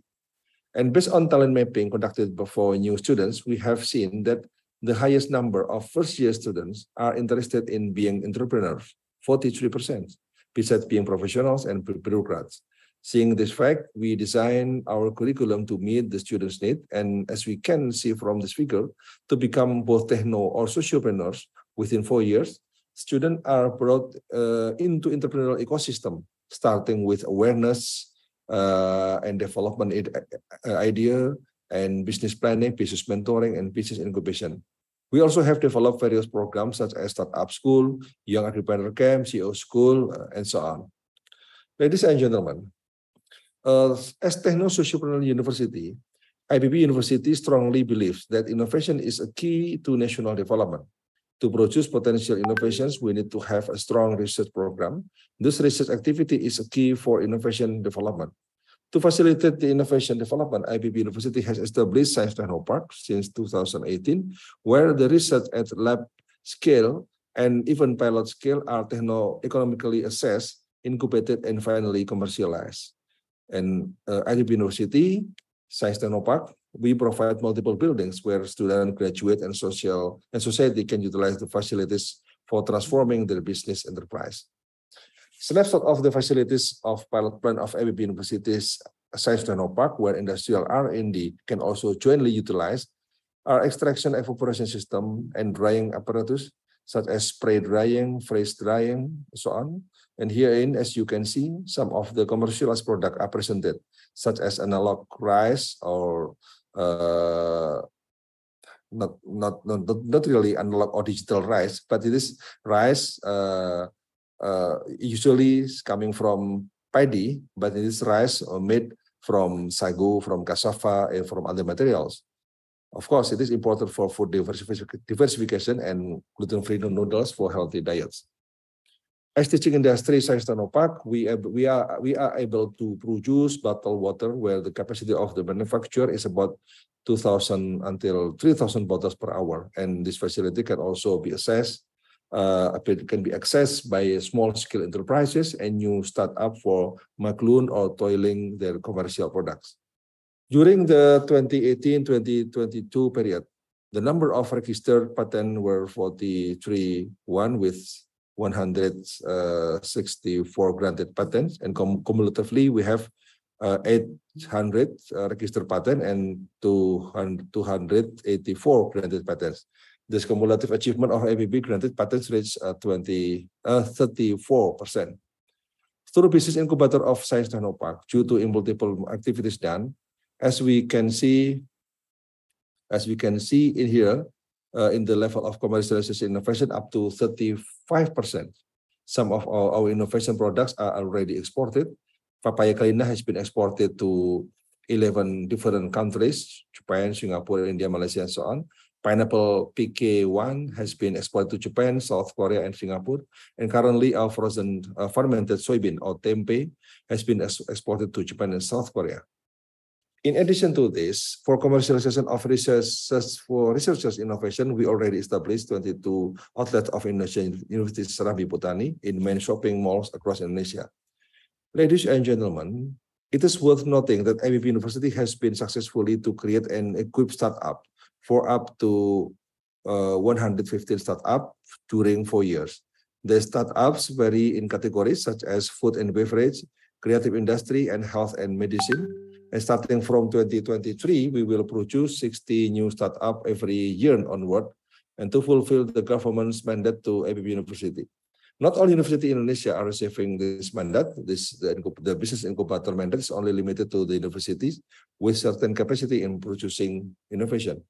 And based on talent mapping conducted for new students, we have seen that the highest number of first-year students are interested in being entrepreneurs, 43%, besides being professionals and bureaucrats. Seeing this fact, we design our curriculum to meet the students' need, and as we can see from this figure, to become both techno or sociopreneurs within 4 years, students are brought into entrepreneurial ecosystem, starting with awareness and development idea, and business planning, business mentoring, and business incubation. We also have developed various programs such as Startup School, Young Entrepreneur Camp, CEO School, and so on. Ladies and gentlemen, as Techno-Sociopreneurial University, IPB University strongly believes that innovation is a key to national development. To produce potential innovations, we need to have a strong research program. This research activity is a key for innovation development. To facilitate the innovation development, IPB University has established Science Technopark since 2018, where the research at lab scale and even pilot scale are techno-economically assessed, incubated, and finally commercialized. And IPB University, Science Technopark, we provide multiple buildings where students, graduate, and society can utilize the facilities for transforming their business enterprise. Snapshot of the facilities of pilot plant of IPB University's Science Technopark, where industrial R&D can also jointly utilize, are extraction evaporation system and drying apparatus, such as spray drying, freeze drying, so on. And herein, as you can see, some of the commercialized products are presented, such as analog rice or not really analog or digital rice, but it is rice usually coming from paddy, but it is rice made from sago, from cassava, and from other materials. Of course, it is important for food diversification and gluten-free noodles for healthy diets. As teaching industry Science Technopark, we are able to produce bottled water where the capacity of the manufacturer is about 2,000 until 3,000 bottles per hour, and this facility can also be accessed by small-scale enterprises and new startup for maklun or toiling their commercial products. During the 2018-2022 period, the number of registered patents were 43,1 with 164 granted patents, and cumulatively we have 800 registered patents and 284 granted patents. This cumulative achievement of IPB granted patents reached 34%. Through business incubator of Science Technopark, due to multiple activities done, as we can see in here, in the level of commercialization innovation up to 35%. Some of our innovation products are already exported. Papaya Kalina has been exported to 11 different countries, Japan, Singapore, India, Malaysia, and so on. Pineapple PK1 has been exported to Japan, South Korea, and Singapore. And currently our frozen fermented soybean or tempeh has been exported to Japan and South Korea. In addition to this, for commercialization of researchers innovation, we already established 22 outlets of Indonesian University Serabi Botani in main shopping malls across Indonesia. Ladies and gentlemen, it is worth noting that IPB University has been successfully to create and equip startup for up to 115 startups during 4 years. The startups vary in categories such as food and beverage, creative industry, and health and medicine. And starting from 2023, we will produce 60 new startups every year onward, and to fulfill the government's mandate to IPB University. Not all universities in Indonesia are receiving this mandate. The business incubator mandate is only limited to the universities with certain capacity in producing innovation.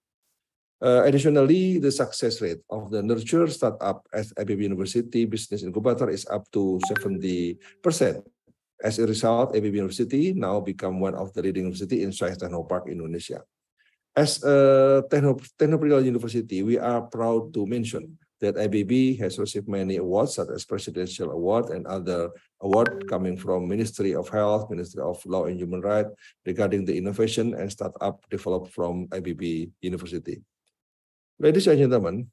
Additionally, the success rate of the nurture startup at IPB University Business Incubator is up to 70%. As a result, IPB University now become one of the leading universities in Science Technopark Indonesia. As a technopreneurial university, we are proud to mention that IPB has received many awards, such as Presidential Award and other awards coming from Ministry of Health, Ministry of Law and Human Rights regarding the innovation and startup developed from IPB University. Ladies and gentlemen,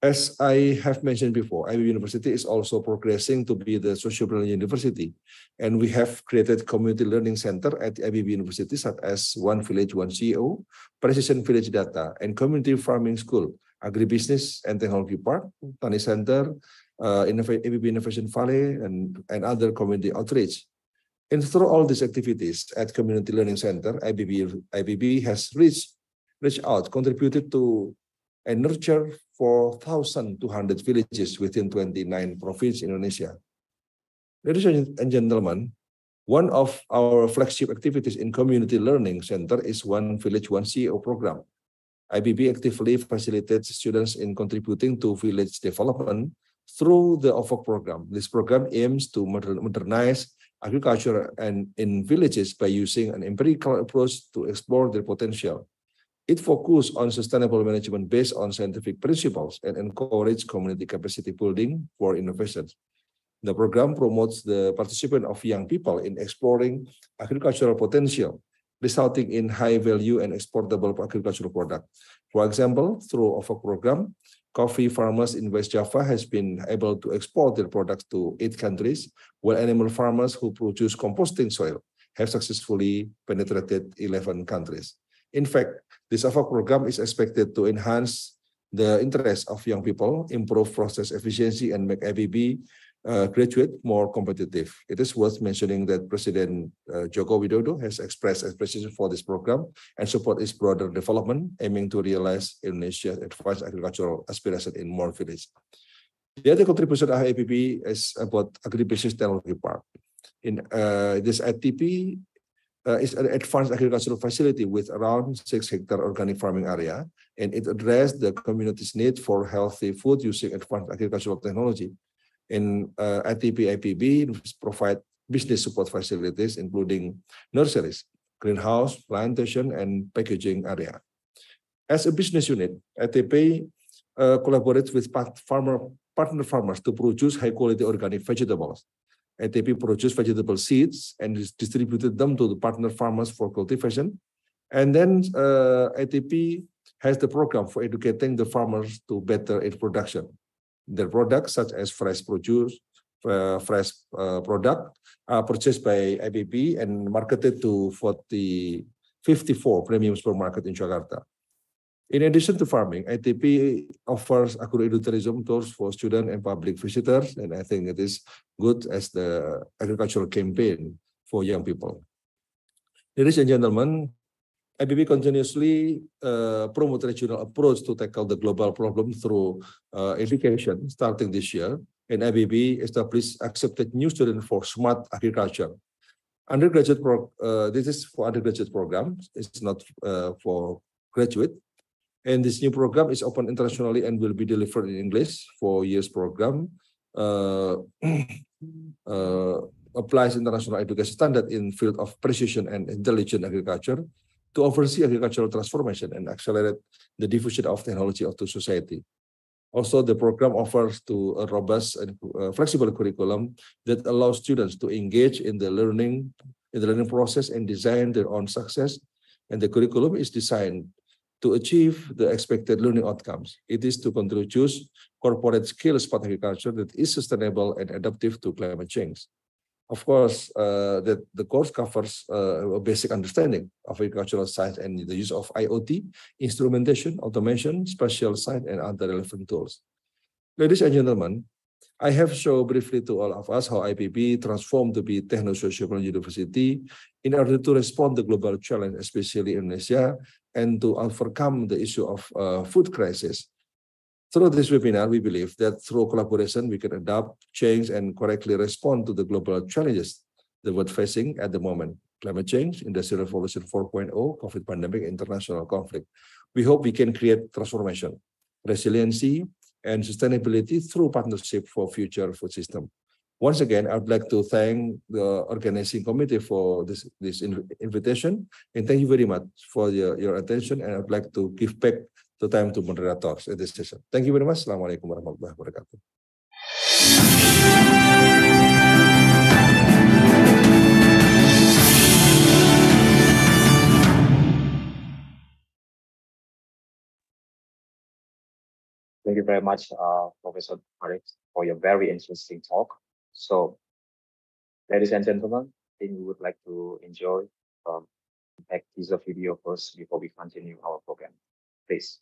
as I have mentioned before, IPB University is also progressing to be the sociopreneurial university, and we have created community learning center at IPB University, such as One Village, One CEO, Precision Village Data, and Community Farming School, Agribusiness and Technology Park, Tani Center, IPB Innovation Valley, and other community outreach. And through all these activities at Community Learning Center, IPB has reached out, contributed to and nurture 4,200 villages within 29 provinces in Indonesia. Ladies and gentlemen, one of our flagship activities in Community Learning Center is One Village, One CEO program. IPB actively facilitates students in contributing to village development through the OFOC program. This program aims to modernize agriculture and in villages by using an empirical approach to explore their potential. It focuses on sustainable management based on scientific principles and encourages community capacity building for innovations. The program promotes the participation of young people in exploring agricultural potential, resulting in high value and exportable agricultural products. For example, through OFOC program, coffee farmers in West Java has been able to export their products to 8 countries, while animal farmers who produce composting soil have successfully penetrated 11 countries. In fact, this OFOC program is expected to enhance the interest of young people, improve process efficiency, and make IPB graduate more competitive. It is worth mentioning that President Joko Widodo has expressed appreciation for this program and support its broader development, aiming to realize Indonesia's advanced agricultural aspiration in more villages. The other contribution of IPB is about Agribusiness Technology Park. In this ITP is an advanced agricultural facility with around 6-hectare organic farming area, and it addresses the community's need for healthy food using advanced agricultural technology. In ITP IPB provide business support facilities, including nurseries, greenhouse, plantation, and packaging area. As a business unit, ITP collaborates with partner farmers to produce high-quality organic vegetables. ITP produces vegetable seeds and distributed them to the partner farmers for cultivation. And then ITP has the program for educating the farmers to better its production. Their products, such as fresh product, are purchased by IPB and marketed to 54 premium supermarkets in Jakarta. In addition to farming, ITP offers agroecotourism tours for students and public visitors, and I think it is good as the agricultural campaign for young people. Ladies and gentlemen, IPB continuously promote regional approach to tackle the global problem through education. Starting this year, and IPB established accepted new student for smart agriculture. This is for undergraduate programs. It's not for graduate. And this new program is open internationally and will be delivered in English. 4 years program applies international education standard in field of precision and intelligent agriculture to oversee agricultural transformation and accelerate the diffusion of technology to society. Also, the program offers a robust and flexible curriculum that allows students to engage in the learning process and design their own success. And the curriculum is designed to achieve the expected learning outcomes. It is to introduce corporate skills for agriculture that is sustainable and adaptive to climate change. Of course, that the course covers a basic understanding of agricultural science and the use of IoT, instrumentation, automation, spatial science, and other relevant tools. Ladies and gentlemen, I have shown briefly to all of us how IPB transformed to be techno-social university in order to respond to global challenge, especially in Indonesia, and to overcome the issue of food crisis. Through this webinar, we believe that through collaboration, we can adapt, change, and correctly respond to the global challenges that we're facing at the moment: climate change, Industrial Revolution 4.0, COVID pandemic, international conflict. We hope we can create transformation, resiliency, and sustainability through partnership for future food system. Once again, I'd like to thank the organizing committee for this invitation, and thank you very much for your attention. And I'd like to give back the time to moderators at this session. Thank you very much. Assalamualaikum warahmatullahi wabarakatuh. Thank you very much, Professor Arif, for your very interesting talk. So, ladies and gentlemen, I think we would like to enjoy a teaser video first before we continue our program. Please.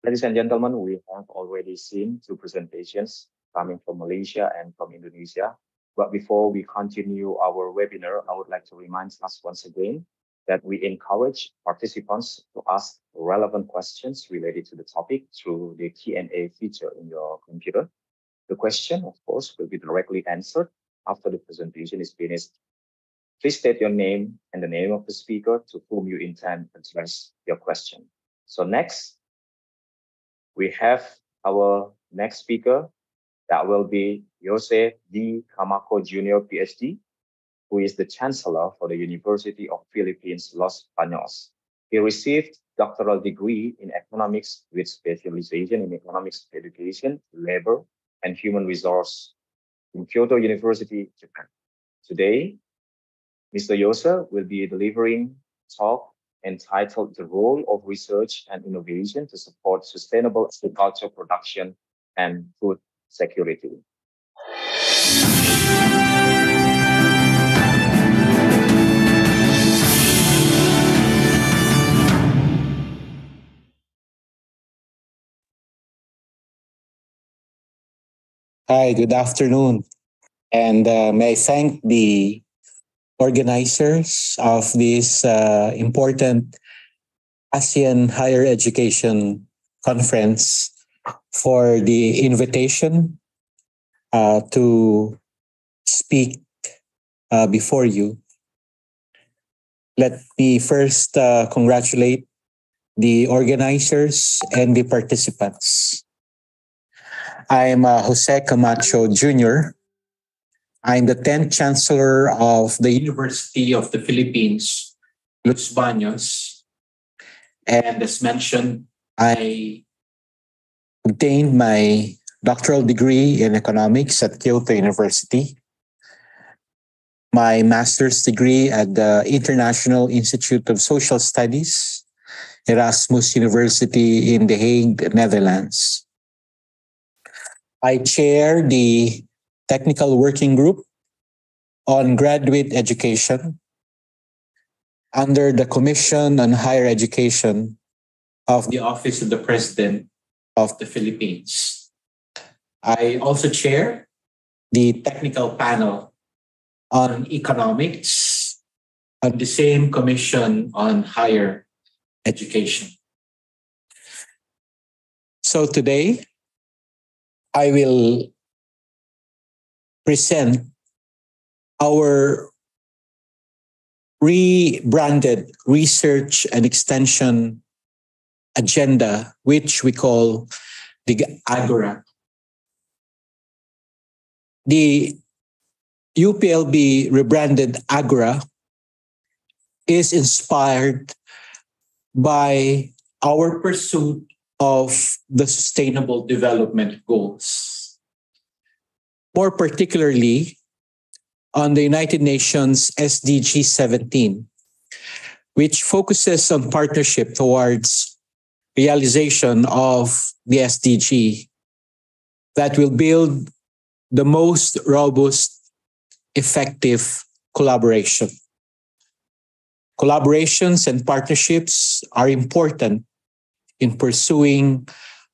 Ladies and gentlemen, we have already seen two presentations coming from Malaysia and from Indonesia. But before we continue our webinar, I would like to remind us once again that we encourage participants to ask relevant questions related to the topic through the Q&A feature in your computer. The question, of course, will be directly answered after the presentation is finished. Please state your name and the name of the speaker to whom you intend to address your question. So next, we have our next speaker. That will be Jose V.Camacho Jr. Ph.D., who is the Chancellor for the University of Philippines, Los Baños. He received doctoral degree in economics with specialization in economics of education, labor, and human resource in Kyoto University, Japan. Today, Mr. Jose will be delivering a talk entitled The Role of Research and Innovation to Support Sustainable Agriculture Production and Food Security. Hi, good afternoon. And may I thank the organizers of this important Asean Higher Education Conference for the invitation to speak before you. Let me first congratulate the organizers and the participants. I'm Jose Camacho Jr. I'm the 10th Chancellor of the University of the Philippines, Los Baños. And as mentioned, I obtained my doctoral degree in economics at Kyoto University, my master's degree at the International Institute of Social Studies, Erasmus University in The Hague, Netherlands. I chair the Technical Working Group on Graduate Education under the Commission on Higher Education of the Office of the President of the Philippines. I also chair the Technical Panel on Economics on the same Commission on Higher Education. So today, I will present our rebranded research and extension agenda, which we call the Agora. The UPLB rebranded Agora is inspired by our pursuit of the Sustainable Development Goals. More particularly, on the United Nations SDG 17, which focuses on partnership towards realization of the SDG that will build the most robust, effective collaboration. Collaborations and partnerships are important in pursuing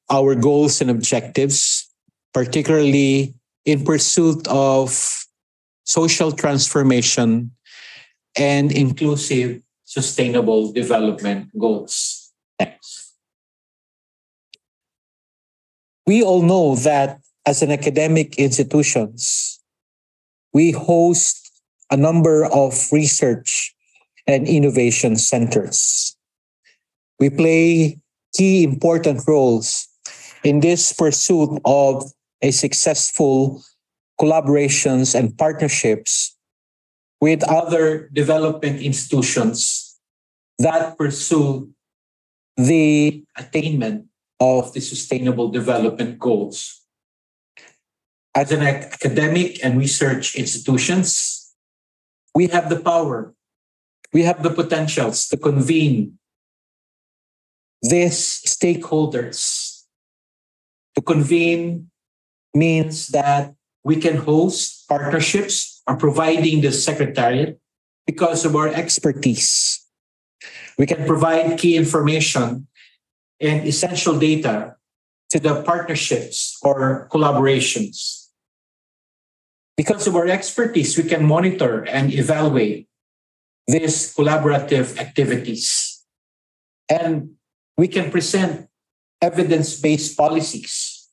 our goals and objectives, particularly in pursuit of social transformation and inclusive sustainable development goals. Thanks. We all know that as an academic institutions, we host a number of research and innovation centers. We play key important roles in this pursuit of a successful collaborations and partnerships with other development institutions that pursue the attainment of the Sustainable Development Goals. As an academic and research institutions, we have the power, we have the potentials to convene these stakeholders. To convene means that we can host partnerships or providing the secretariat because of our expertise. We can provide key information and essential data to the partnerships or collaborations. Because of our expertise, we can monitor and evaluate these collaborative activities. And we can present evidence-based policies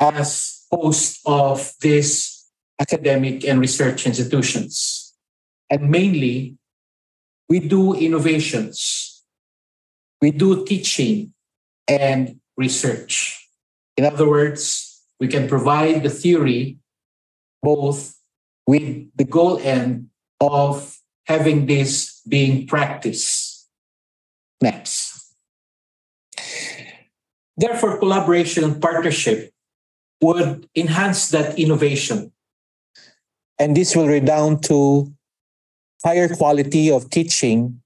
as host of these academic and research institutions. And mainly, we do innovations, we do teaching and research. In other words, we can provide the theory both with the goal end of having this being practiced. Next. Therefore, collaboration and partnership would enhance that innovation. And this will redound to higher quality of teaching,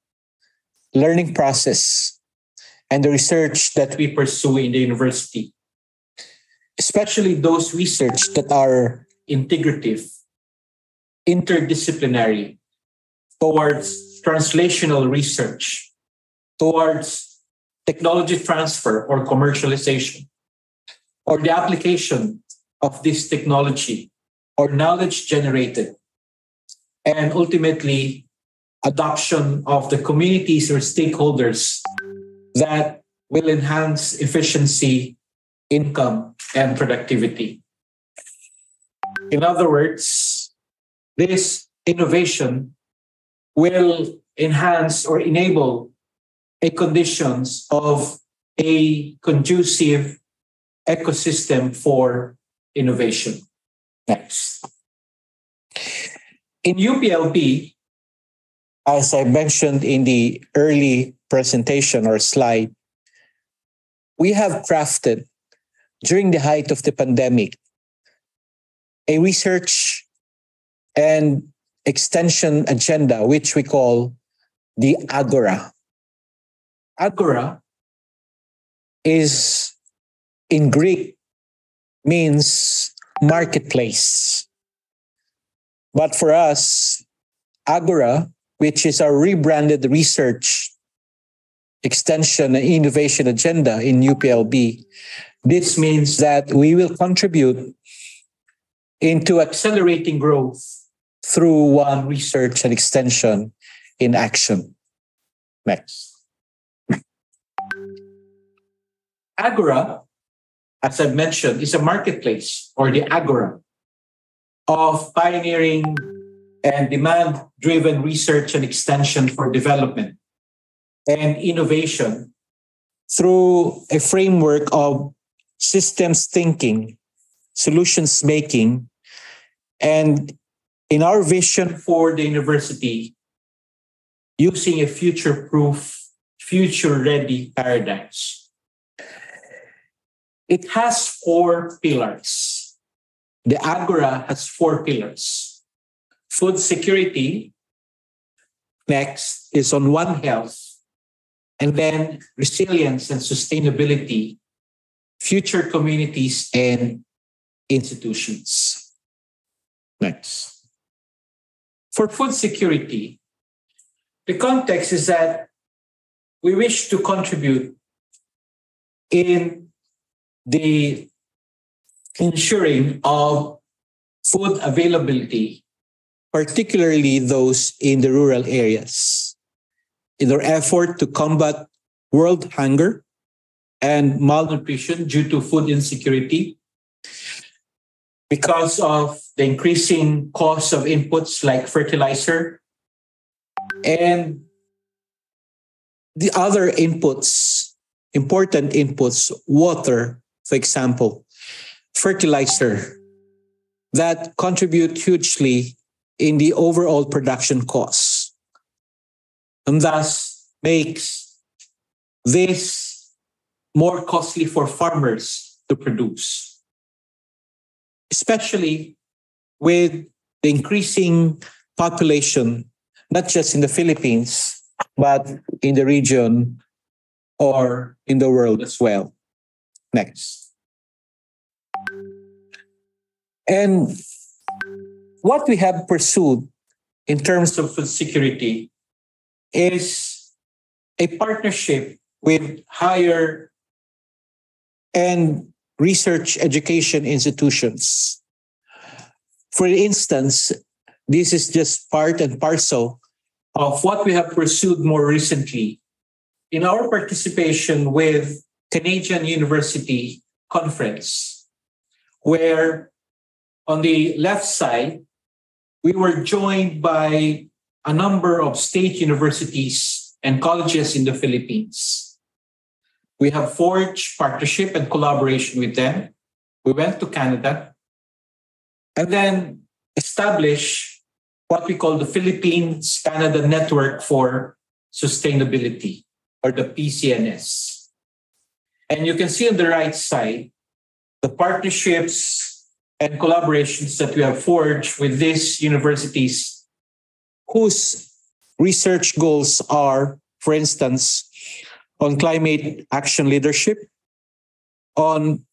learning process, and the research that we pursue in the university. Especially those research that are integrative, interdisciplinary, towards translational research, towards technology transfer or commercialization, or the application of this technology or knowledge generated, and ultimately adoption of the communities or stakeholders that will enhance efficiency, income, and productivity. In other words, this innovation will enhance or enable a conditions of a conducive ecosystem for innovation. Next. In UPLB, as I mentioned in the early presentation or slide, we have crafted, during the height of the pandemic, a research and extension agenda, which we call the Agora. Agora is, in Greek, means marketplace. But for us, Agora, which is our rebranded research, extension, and innovation agenda in UPLB, this means that we will contribute into accelerating growth through one research and extension in action. Next. Agora, as I've mentioned, is a marketplace, or the Agora, of pioneering and demand-driven research and extension for development and innovation through a framework of systems thinking, solutions making, and in our vision for the university, using a future-proof, future-ready paradigms. It has 4 pillars. The Agora has 4 pillars. Food security, next is on One Health, and then resilience and sustainability, future communities and institutions. Next. For food security, the context is that we wish to contribute in the ensuring of food availability, particularly those in the rural areas, in their effort to combat world hunger and malnutrition due to food insecurity, because of the increasing cost of inputs like fertilizer and the other inputs, important inputs, water, for example, fertilizer, that contribute hugely in the overall production costs, and thus makes this more costly for farmers to produce, especially with the increasing population, not just in the Philippines, but in the region or in the world as well. Next. And what we have pursued in terms of food security is a partnership with higher and research education institutions. For instance, this is just part and parcel of what we have pursued more recently in our participation with Canadian University Conference, where on the left side, we were joined by a number of state universities and colleges in the Philippines. We have forged partnership and collaboration with them. We went to Canada and then established what we call the Philippines-Canada Network for Sustainability, or the PCNS. And you can see on the right side, the partnerships and collaborations that we have forged with these universities whose research goals are, for instance, on climate action leadership, on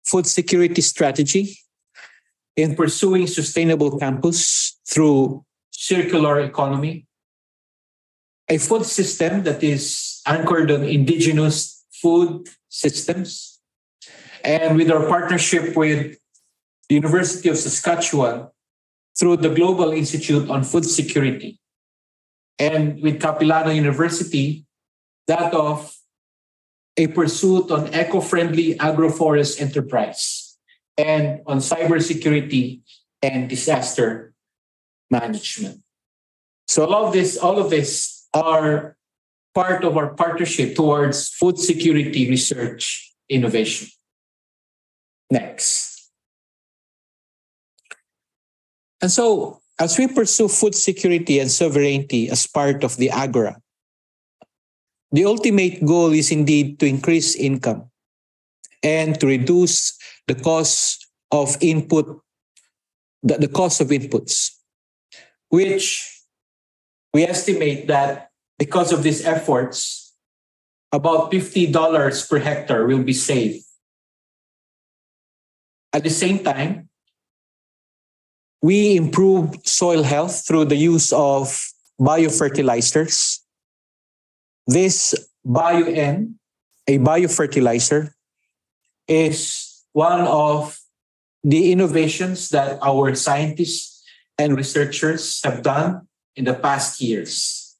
food security strategy, in pursuing sustainable campus through circular economy, a food system that is anchored on indigenous food systems, and with our partnership with the University of Saskatchewan through the Global Institute on Food Security, and with Capilano University, that of a pursuit on eco-friendly agroforest enterprise and on cybersecurity and disaster management. So all of this are part of our partnership towards food security research innovation. Next. And so, as we pursue food security and sovereignty as part of the Agora, the ultimate goal is indeed to increase income and to reduce the cost of input, the cost of inputs, which we estimate that because of these efforts, about $50 per hectare will be saved. At the same time, we improve soil health through the use of biofertilizers. This BioN, a biofertilizer, is one of the innovations that our scientists and researchers have done in the past years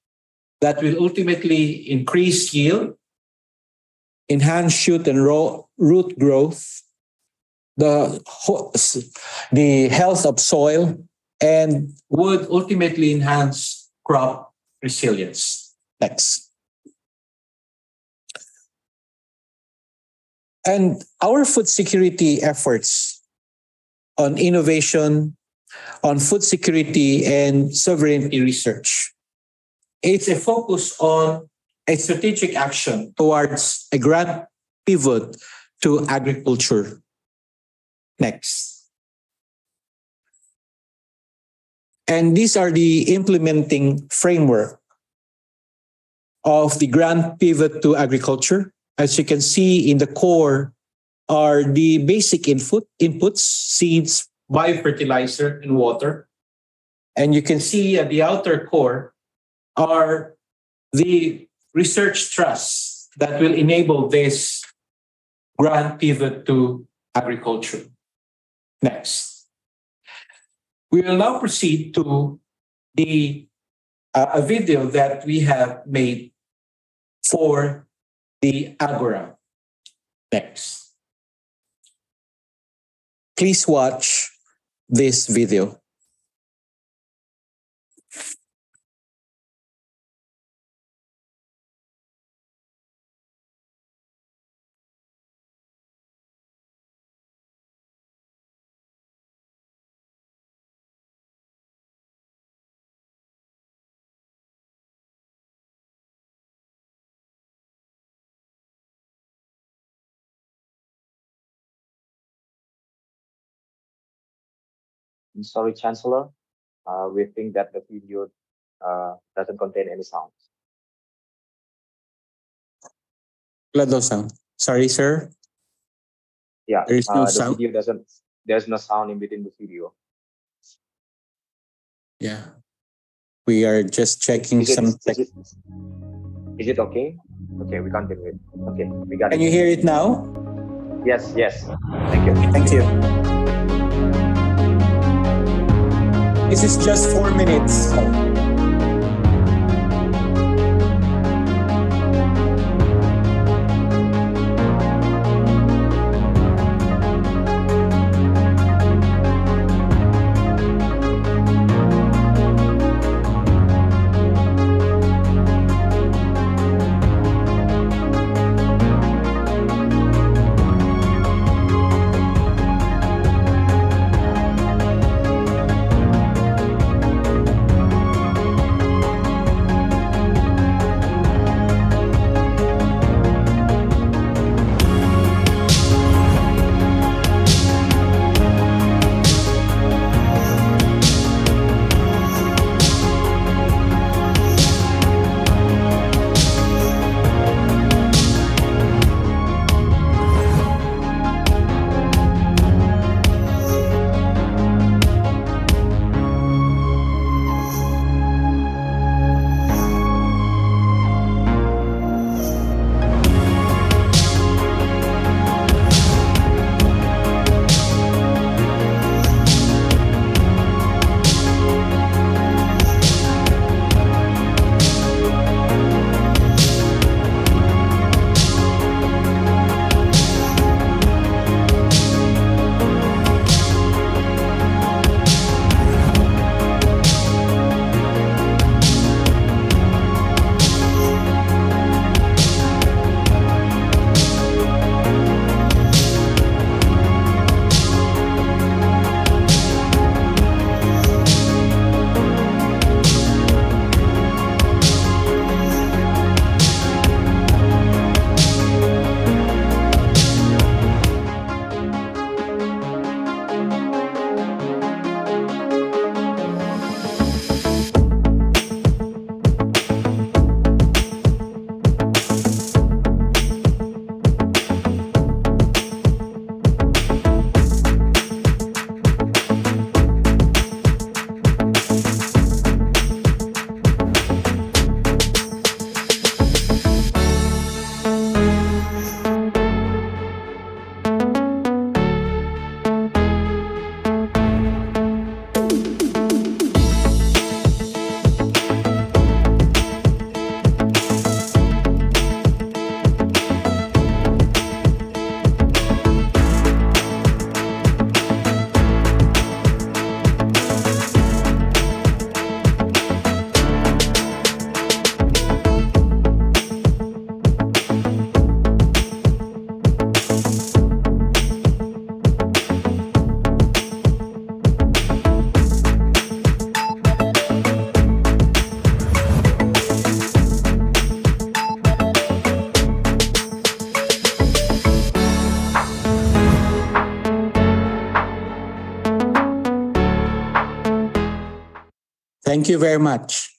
that will ultimately increase yield, enhance shoot and root growth, the health of soil, and would ultimately enhance crop resilience. Next. And our food security efforts on innovation, on food security and sovereignty research, it's a focus on a strategic action towards a grand pivot to agriculture. Next. And these are the implementing framework of the grand pivot to agriculture. As you can see, in the core are the basic inputs, seeds, biofertilizer, and water. And you can see at the outer core are the research trusts that will enable this grand pivot to agriculture. Next. We will now proceed to a video that we have made for the Agora. Next. Please watch this video. I'm sorry, Chancellor. We think that the video doesn't contain any sounds. No sound. Sorry, sir. Yeah, there is no the sound. video doesn't. There's no sound in between the video. Yeah, we are just checking Is it okay? Okay, we continue it. Okay, we got it. Can you hear it now? Yes, yes. Thank you. Thank you. This is just 4 minutes. Thank you very much.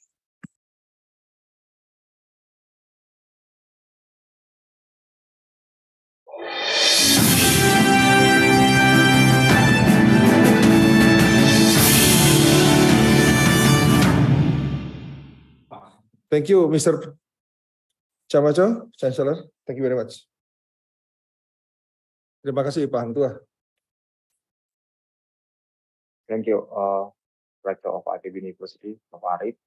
Thank you, Mr. Camacho, Chancellor. Thank you very much. Terima kasih, Pak Hang Tuah. Thank you, Rector of IPB University, Prof. Arif.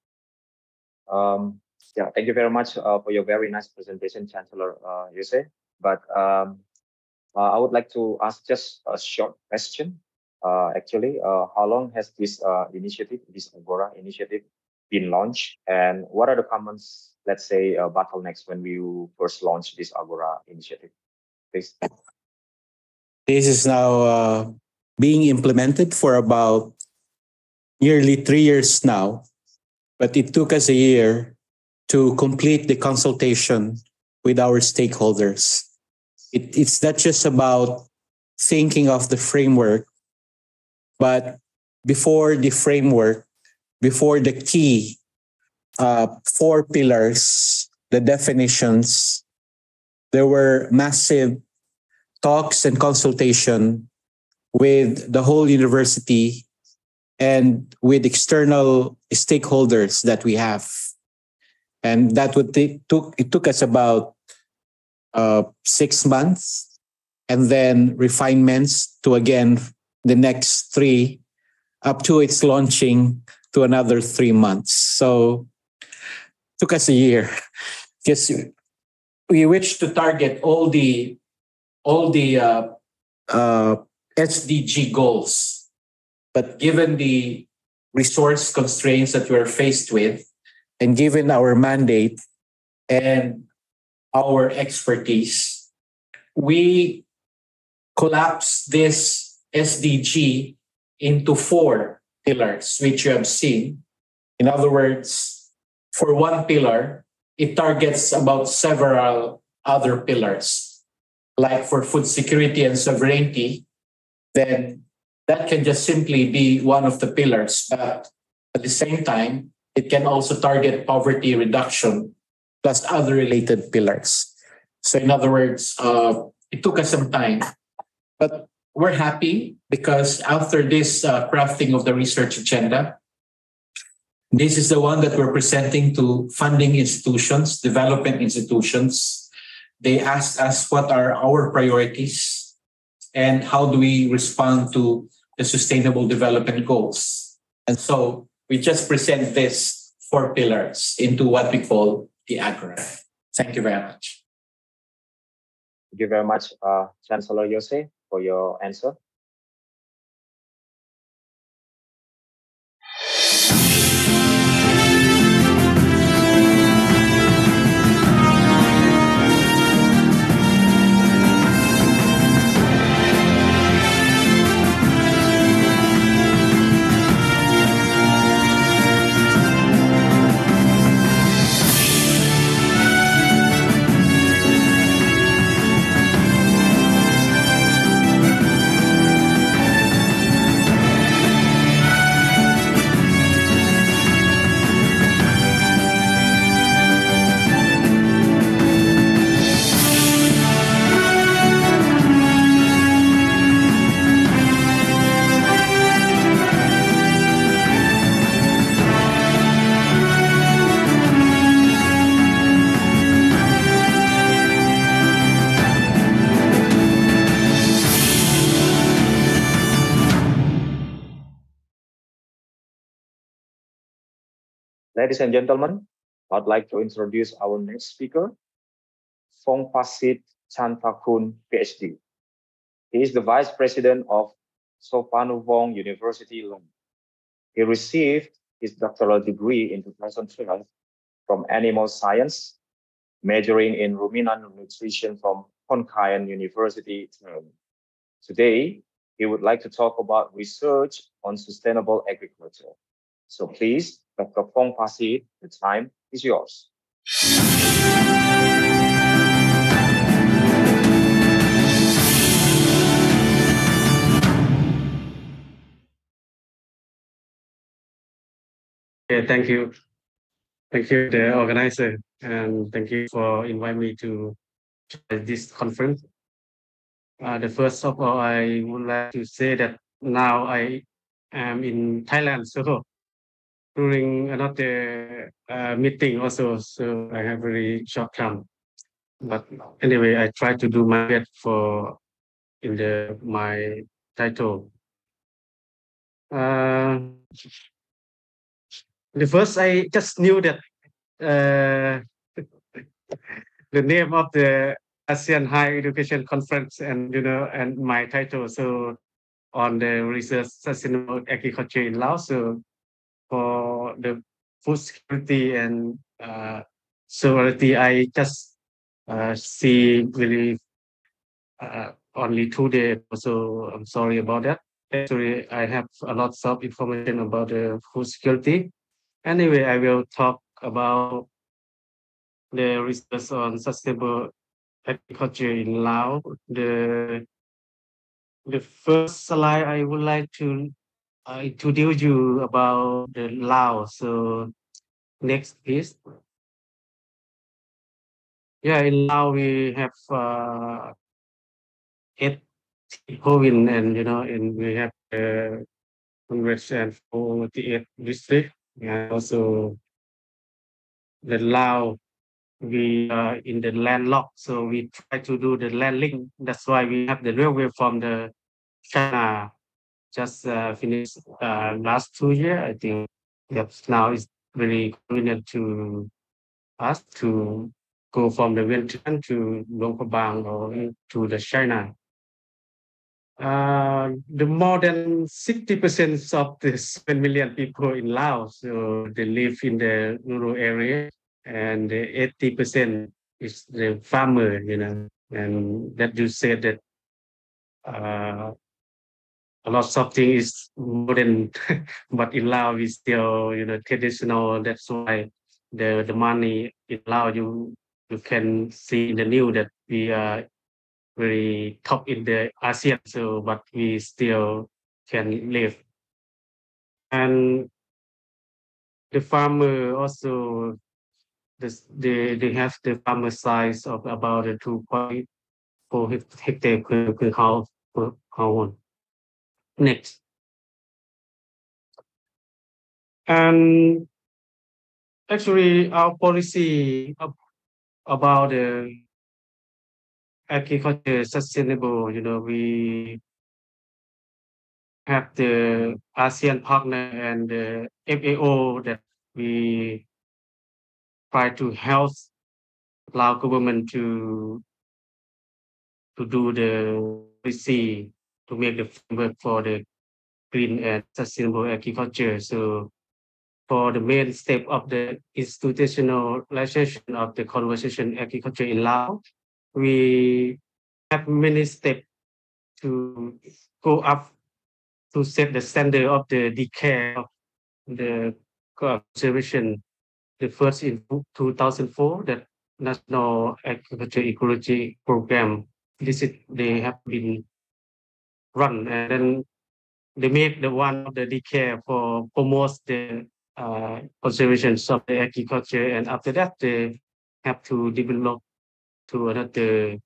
Yeah, thank you very much for your very nice presentation, Chancellor Jose. But I would like to ask just a short question. Actually, how long has this initiative, this Agora initiative, been launched, and what are the common, let's say, bottlenecks when we first launched this Agora initiative? Please. This is now being implemented for about nearly 3 years now, but it took us a year to complete the consultation with our stakeholders. It's not just about thinking of the framework, but before the framework, before the key 4 pillars, the definitions, there were massive talks and consultation with the whole university and with external stakeholders that we have. And that it took us about 6 months, and then refinements to again the next 3, up to its launching to another 3 months. So it took us a year. Because we wish to target all the SDG goals, but given the resource constraints that we're faced with, and given our mandate and our expertise, we collapse this SDG into 4 pillars, which you have seen. In other words, for 1 pillar, it targets about several other pillars. Like for food security and sovereignty, then that can just simply be one of the pillars. But at the same time, it can also target poverty reduction plus other related pillars. So in other words, it took us some time, but we're happy because after this crafting of the research agenda, this is the one that we're presenting to funding institutions, development institutions. They asked us what are our priorities and how do we respond to the sustainable development goals. And so we just present this 4 pillars into what we call the Agora. Thank you very much. Thank you very much, Chancellor Jose, for your answer. Ladies and gentlemen, I'd like to introduce our next speaker, Vongpasith Chanthakhoun, Ph.D. He is the Vice President of Souphanouvong University, London. He received his doctoral degree in 2012 from Animal Science, majoring in ruminant nutrition from Enhanching University. Today, he would like to talk about research on sustainable agriculture. So please, Dr. Vongpasith, the time is yours. Okay, thank you. Thank you, the organizer, and thank you for inviting me to this conference. The first of all, I would like to say that now I am in Thailand, so during another meeting also, so I have very short time. But anyway, I try to do my best for in my title. The first, I just knew that the name of the Asean Higher Education Conference and and my title. So on the research sustainable agriculture in Laos. So for the food security and sovereignty, I just see really only 2 days. So I'm sorry about that. Actually, I have a lot of information about the food security. Anyway, I will talk about the research on sustainable agriculture in Laos. The first slide I would like to introduce you about the Laos. So next, please. Yeah, in Laos we have 8 province, and and we have 148 districts, and also the Laos. We are in the landlocked, so we try to do the land link. That's why we have the railway from the China just finished last 2 years. I think now it's very convenient to us to go from the Vientiane to Vongpasith or to the China. The more than 60% of the 7 million people in Laos, so they live in the rural area, and the 80% is the farmer, and that you said that a lot of things is modern, but in Laos is still, traditional. That's why the money in Laos you can see in the news that we are very top in the ASEAN, so but we still can live. And the farmer also, they have the farmer size of about 2.4 hectare per house. Next. And actually, our policy about the agriculture sustainable, we have the ASEAN partner and the FAO that we try to help Lao government to do the policy to make the framework for the green and sustainable agriculture. So for the main step of the institutionalization of the conservation agriculture in Laos, we have many steps to go up to set the standard of the decay of the conservation. The first in 2004, that National Agriculture Ecology Program, they have been run, and then they make the one of the decay for promote the conservation of the agriculture, and after that they have to develop to another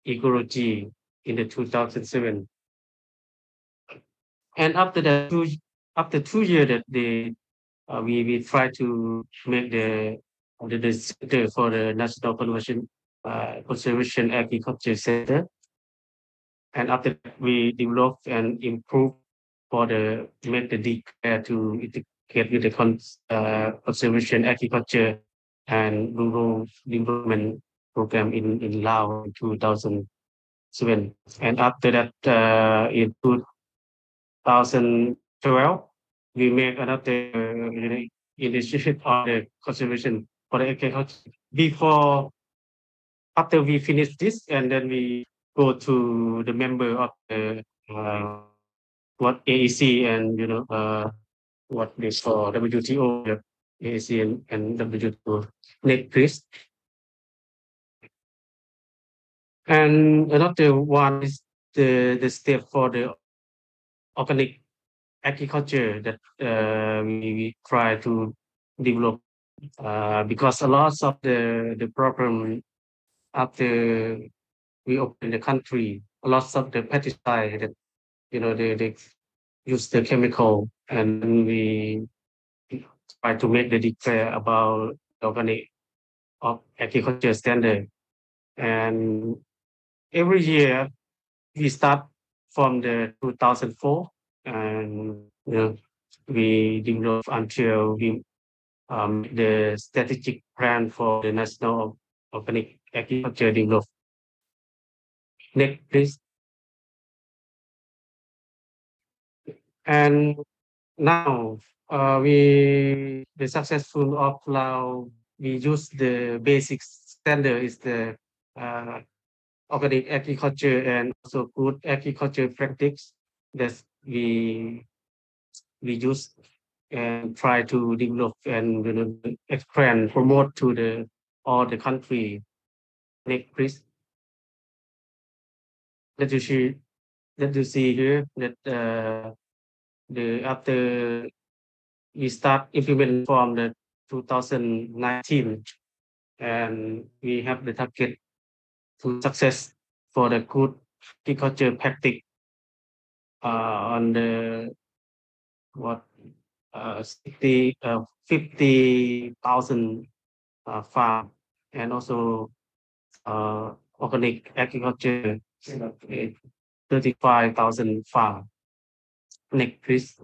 ecology in the 2007. And after that, after 2 years that we try to make the center for the National Conservation Agriculture Center. And after that, we develop and improve for the make the declare to integrate with the conservation agriculture and rural development program in Laos in 2007. And after that, in 2012, we make another initiative on the conservation for the agriculture. After we finish this, and then we go to the member of the what AEC and what they call WTO, AEC and WTO. Next, please. And another one is the step for the organic agriculture that we try to develop because a lot of the problem after we open the country, a lot of the pesticide that they use the chemical, and we try to make the declare about organic of agriculture standard. And every year we start from the 2004, and we develop until we the strategic plan for the national organic agriculture development. Next, please. And now the successful of Lao, we use the basic standard is the organic agriculture and also good agriculture practice that we use and try to develop and expand, promote to all the country. Next, please. That you see here that after we start implement from the 2019, and we have the target to success for the good agriculture practice on the 50,000 farm, and also organic agriculture 35,000 farm. Next, please.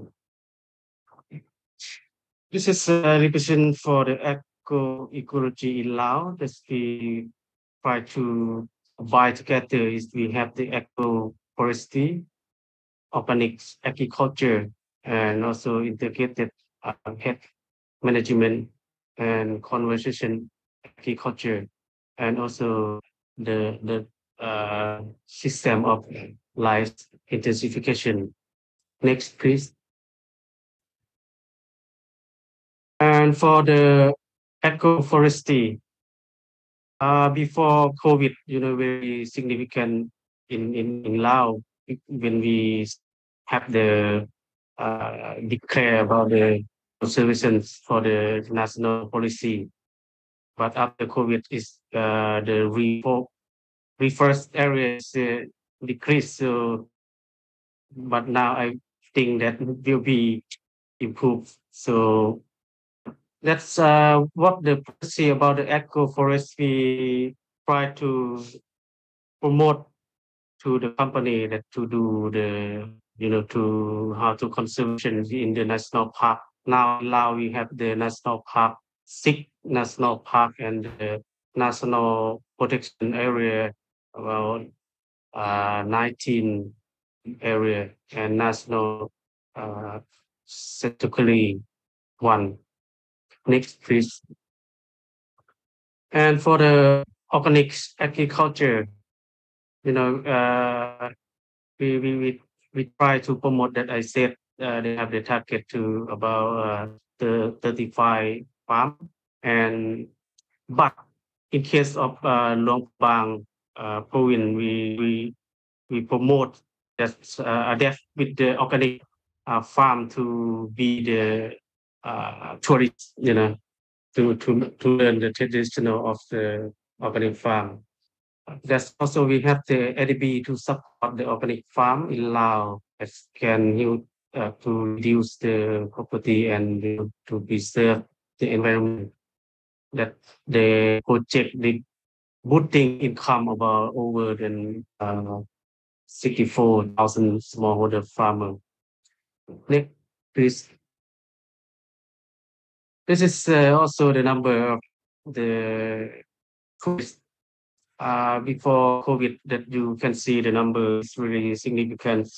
This is a revision for the eco-ecology in Laos that we try to buy together. Is we have the agroforestry, organic agriculture, and also integrated health management and conservation agriculture, and also the system of life intensification. Next, please. And for the agroforestry, before COVID, very significant in Laos when we have the declare about the conservations for the national policy. But after COVID, is the reforest areas decreased. So, but now I think that will be improved. So that's what the policy about the agroforestry try to promote to the company that to do the to how to conservation in the national park. Now we have the national park, 6 national park, and the national protection area about 19 area, and national statutory 1. Next, please. And for the organic agriculture, we try to promote that. I said they have the target to about the 35 farm, but in case of Luang Prabang province, we promote that adapt with the organic farm to be the tourists, to learn the traditional of the organic farm. That's also we have the ADB to support the organic farm in Laos that can help to reduce the property and to preserve the environment. That the project the boosting income about over than 64,000 smallholder farmers. Next, please. This is also the number of the tourists. Before COVID, that you can see the number is really significant.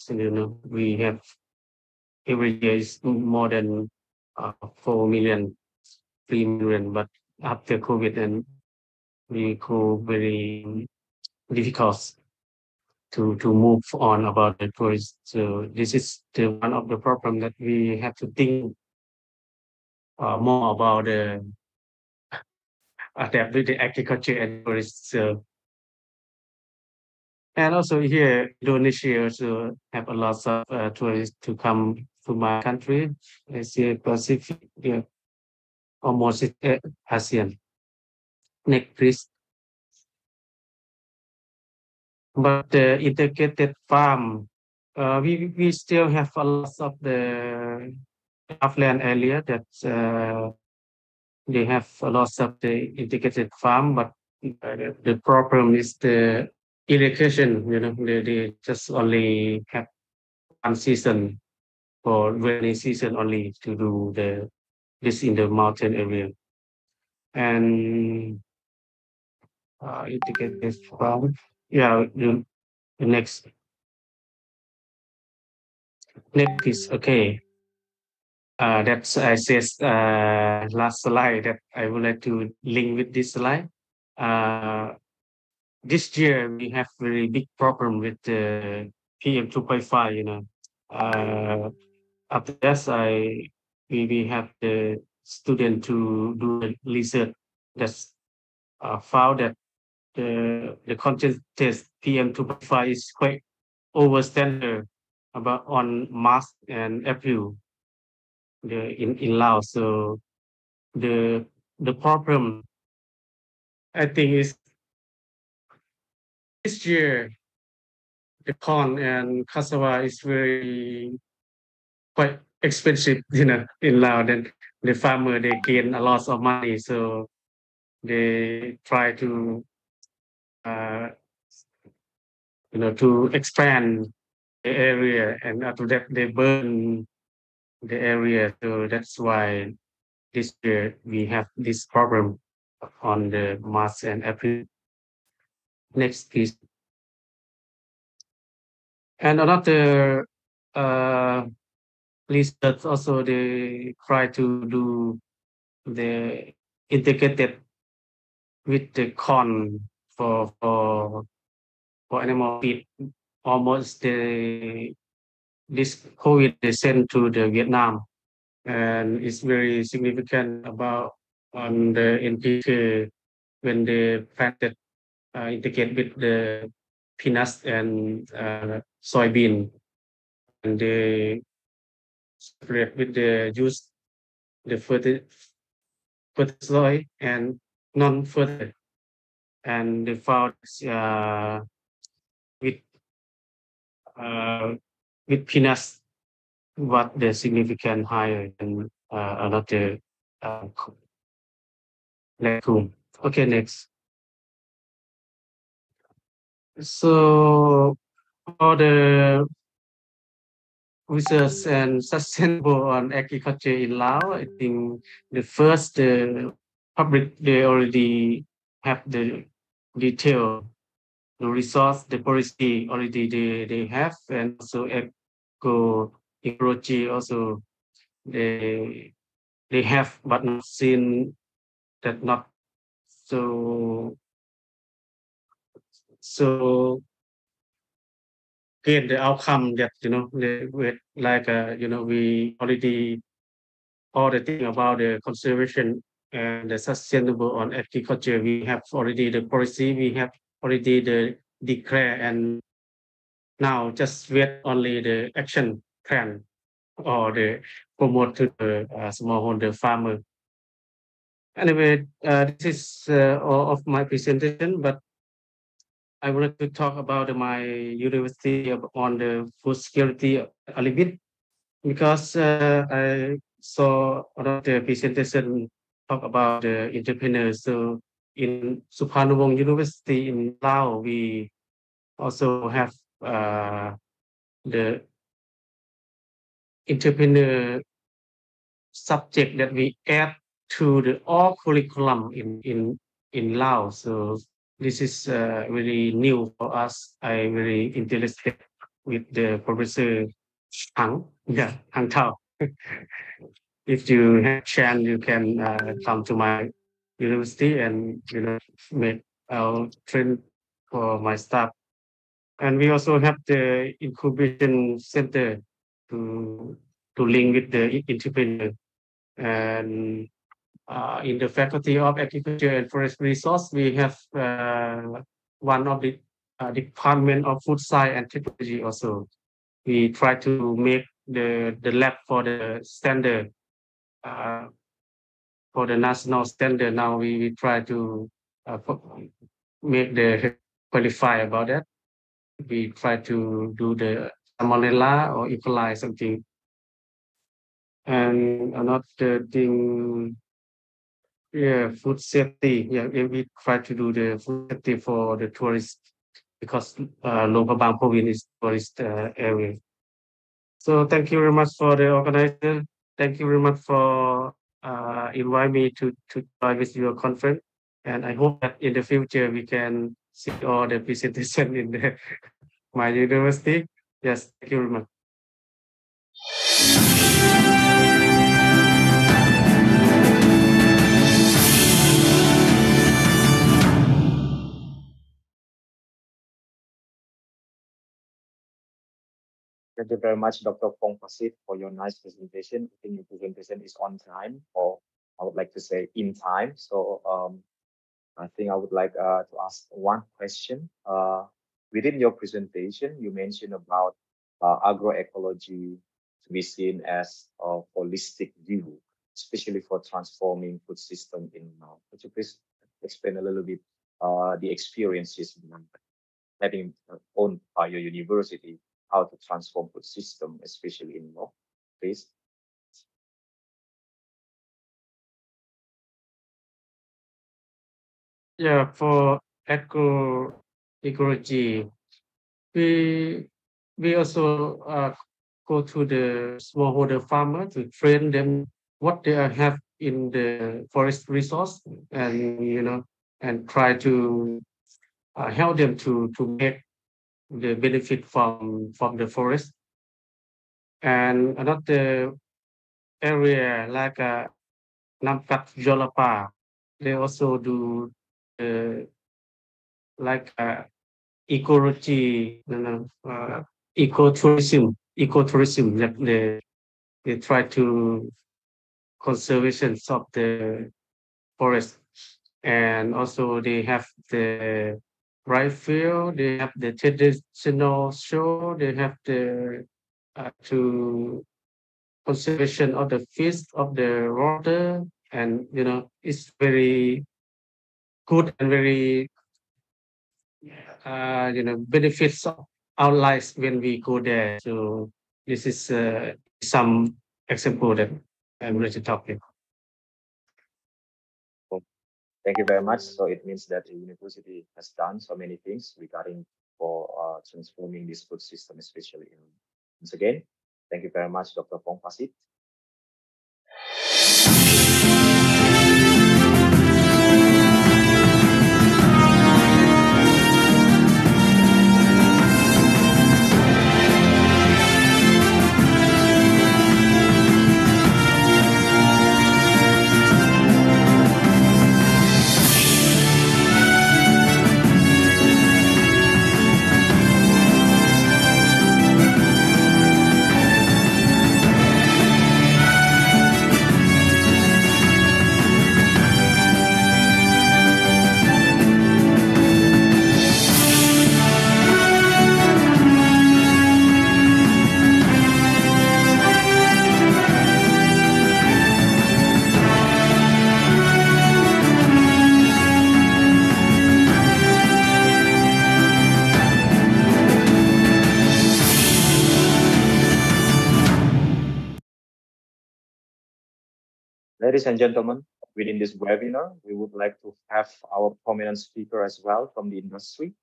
We have every year is more than 4 million, 3 million, but after COVID, and we go very difficult to move on about the tourists. So this is the one of the problem that we have to think more about the adapt with the agriculture and tourists. And also here, Indonesia also have a lot of tourists to come to my country, Asia Pacific, yeah, almost ASEAN. Next, please. But the integrated farm, we still have a lot of the upland area that they have a lot of the integrated farm, but the problem is the irrigation. You know, they just only have one season for rainy season only to do this in the mountain area, and integrated farm. Yeah, the next is okay. That's I says last slide that I would like to link with this slide. This year we have very big problem with the PM 2.5. You know, after that we have the student to do the research that's found that the content test PM 2.5 is quite over standard about on March and April in Laos. So the problem I think is this year the corn and cassava is very quite expensive, you know, in Laos. Then the farmer they gain a lot of money, so they try to you know, to expand the area, and after that they burn the area. So that's why this year we have this problem on the March and April. Next, please. And another research also they try to do the integrated with the corn for animal feed. Almost this COVID they sent to the Vietnam, and it's very significant about on the NPK when they planted integrate with the peanuts and soybean, and they separate with the juice, the fertilizer and non-fertilizer, and they found with peanuts what the significant higher than another legume. Okay, next. So for the research and sustainable on agriculture in Laos, I think the first public they already have the detail, the resource, the policy already they have, and also ecology also they have, but not seen that not so get the outcome that, you know, with like you know, we already all the thing about the conservation and the sustainable on agriculture. We have already the policy, we have already the declare, and now just wait only the action plan or the promote to the smallholder farmer. Anyway, this is all of my presentation, but I would like to talk about my university on the food security a little bit, because I saw another presentation talk about the entrepreneurs. So in Suphanawong University in Laos, we also have the entrepreneur subject that we add to the all curriculum in Laos. So this is really new for us. I'm very interested with the Professor Hang Tao. If you have chance, you can come to my university and, you know, make our train for my staff. And we also have the incubation center to link with the entrepreneur. And in the Faculty of Agriculture and Forest Resource, we have one of the Department of Food Science and Technology also. We try to make the lab for the standard, for the national standard. Now we try to make the qualify about that. We try to do the salmonella or E. coli something. And another thing, yeah, food safety. Yeah, we try to do the food safety for the tourists because Luang Prabang province is tourist area. So thank you very much for the organizer. Thank you very much for inviting me to join with your conference. And I hope that in the future we can see all the presentation in my university. Yes, thank you very much. Thank you very much, Dr. Vongpasith, for your nice presentation. I think your presentation is on time, or I would like to say in time. So I think I would like to ask one question. Within your presentation, you mentioned about agroecology to be seen as a holistic view, especially for transforming food system in. Could you please explain a little bit the experiences having owned by your university, how to transform food system, especially in law, please? Yeah, for agroecology, we also go to the smallholder farmer to train them what they have in the forest resource, and and try to help them to make the benefit from the forest. And another area like Namkat Jolapa, they also do like ecology, ecotourism. That they try to conservation of the forest, and also they have the rice field, they have the traditional show, they have the to conservation of the fish, of the water, and it's very good and very benefits our lives when we go there. So this is some example that I'm ready to talk about. Thank you very much. So it means that the university has done so many things regarding for transforming this food system, especially in. Once again, thank you very much, Dr. Vongpasith. Ladies and gentlemen, within this webinar, we would like to have our prominent speaker as well from the industry.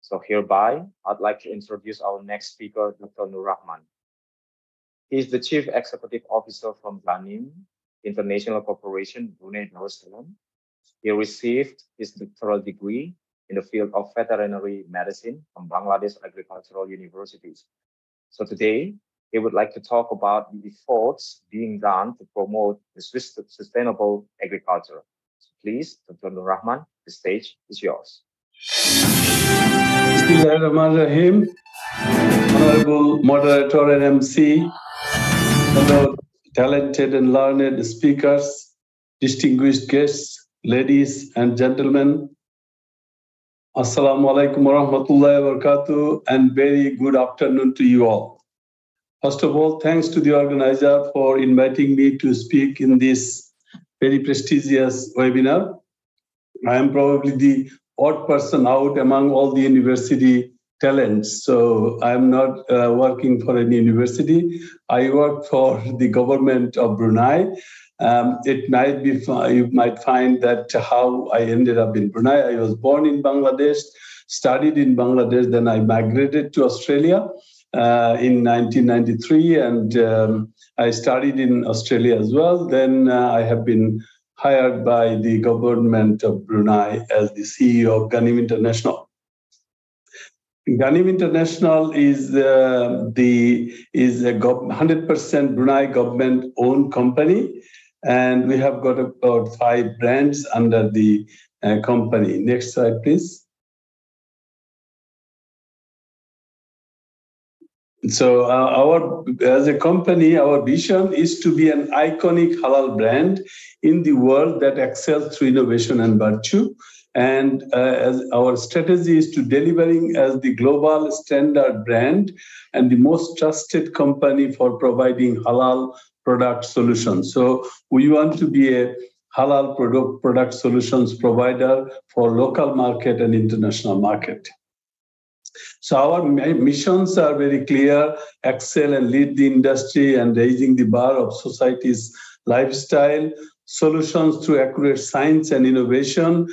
So hereby, I'd like to introduce our next speaker, Dr. Nur Rahman. He is the Chief Executive Officer from Zanim International Corporation, Brunei Darussalam. He received his doctoral degree in the field of veterinary medicine from Bangladesh Agricultural University. So today, he would like to talk about the efforts being done to promote the sustainable agriculture. So please, Dr. Nur Rahman, the stage is yours. Bismillahirrahmanirrahim. Honorable moderator and MC, fellow talented and learned speakers, distinguished guests, ladies and gentlemen, Assalamu alaikum wa rahmatullahi wa barakatuh, and very good afternoon to you all. First of all, thanks to the organizer for inviting me to speak in this very prestigious webinar. I am probably the odd person out among all the university talents. So I'm not working for any university. I work for the government of Brunei. It might be, you might find that how I ended up in Brunei. I was born in Bangladesh, studied in Bangladesh, then I migrated to Australia in 1993, and I studied in Australia as well. Then I have been hired by the government of Brunei as the CEO of Ghanim International. Ghanim International is a 100% Brunei government-owned company, and we have got about 5 brands under the company. Next slide, please. So as a company, our vision is to be an iconic halal brand in the world that excels through innovation and virtue. And as our strategy is to delivering as the global standard brand and the most trusted company for providing halal product solutions. So we want to be a halal product solutions provider for local market and international market. So our missions are very clear: excel and lead the industry and raising the bar of society's lifestyle, solutions through accurate science and innovation,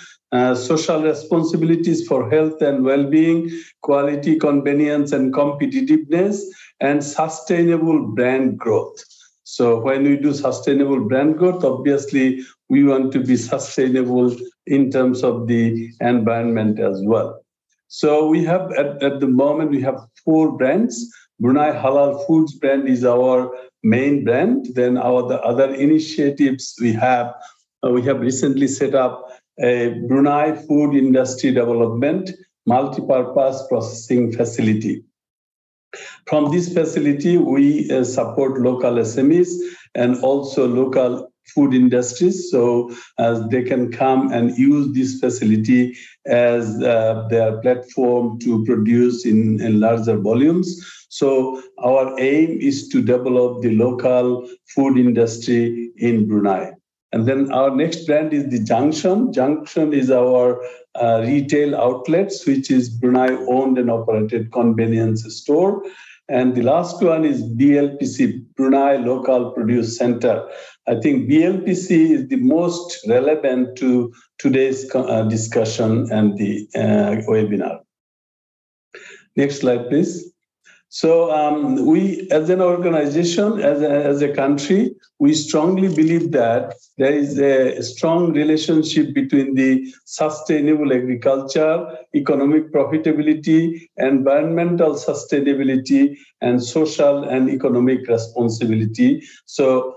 social responsibilities for health and well-being, quality, convenience, and competitiveness, and sustainable brand growth. So when we do sustainable brand growth, obviously we want to be sustainable in terms of the environment as well. So we have, at the moment, we have 4 brands. Brunei Halal Foods brand is our main brand. Then the other initiatives we have recently set up a Brunei Food Industry Development Multi-Purpose Processing Facility. From this facility, we support local SMEs and also local food industries, so as they can come and use this facility as their platform to produce in larger volumes. So our aim is to develop the local food industry in Brunei. And then our next brand is the Junction. Junction is our retail outlets, which is Brunei owned and operated convenience store. And the last one is BLPC, Brunei Local Produce Center. I think BLPC is the most relevant to today's discussion and the webinar. Next slide, please. So we, as an organization, as a country, we strongly believe that there is a strong relationship between the sustainable agriculture, economic profitability, environmental sustainability, and social and economic responsibility. So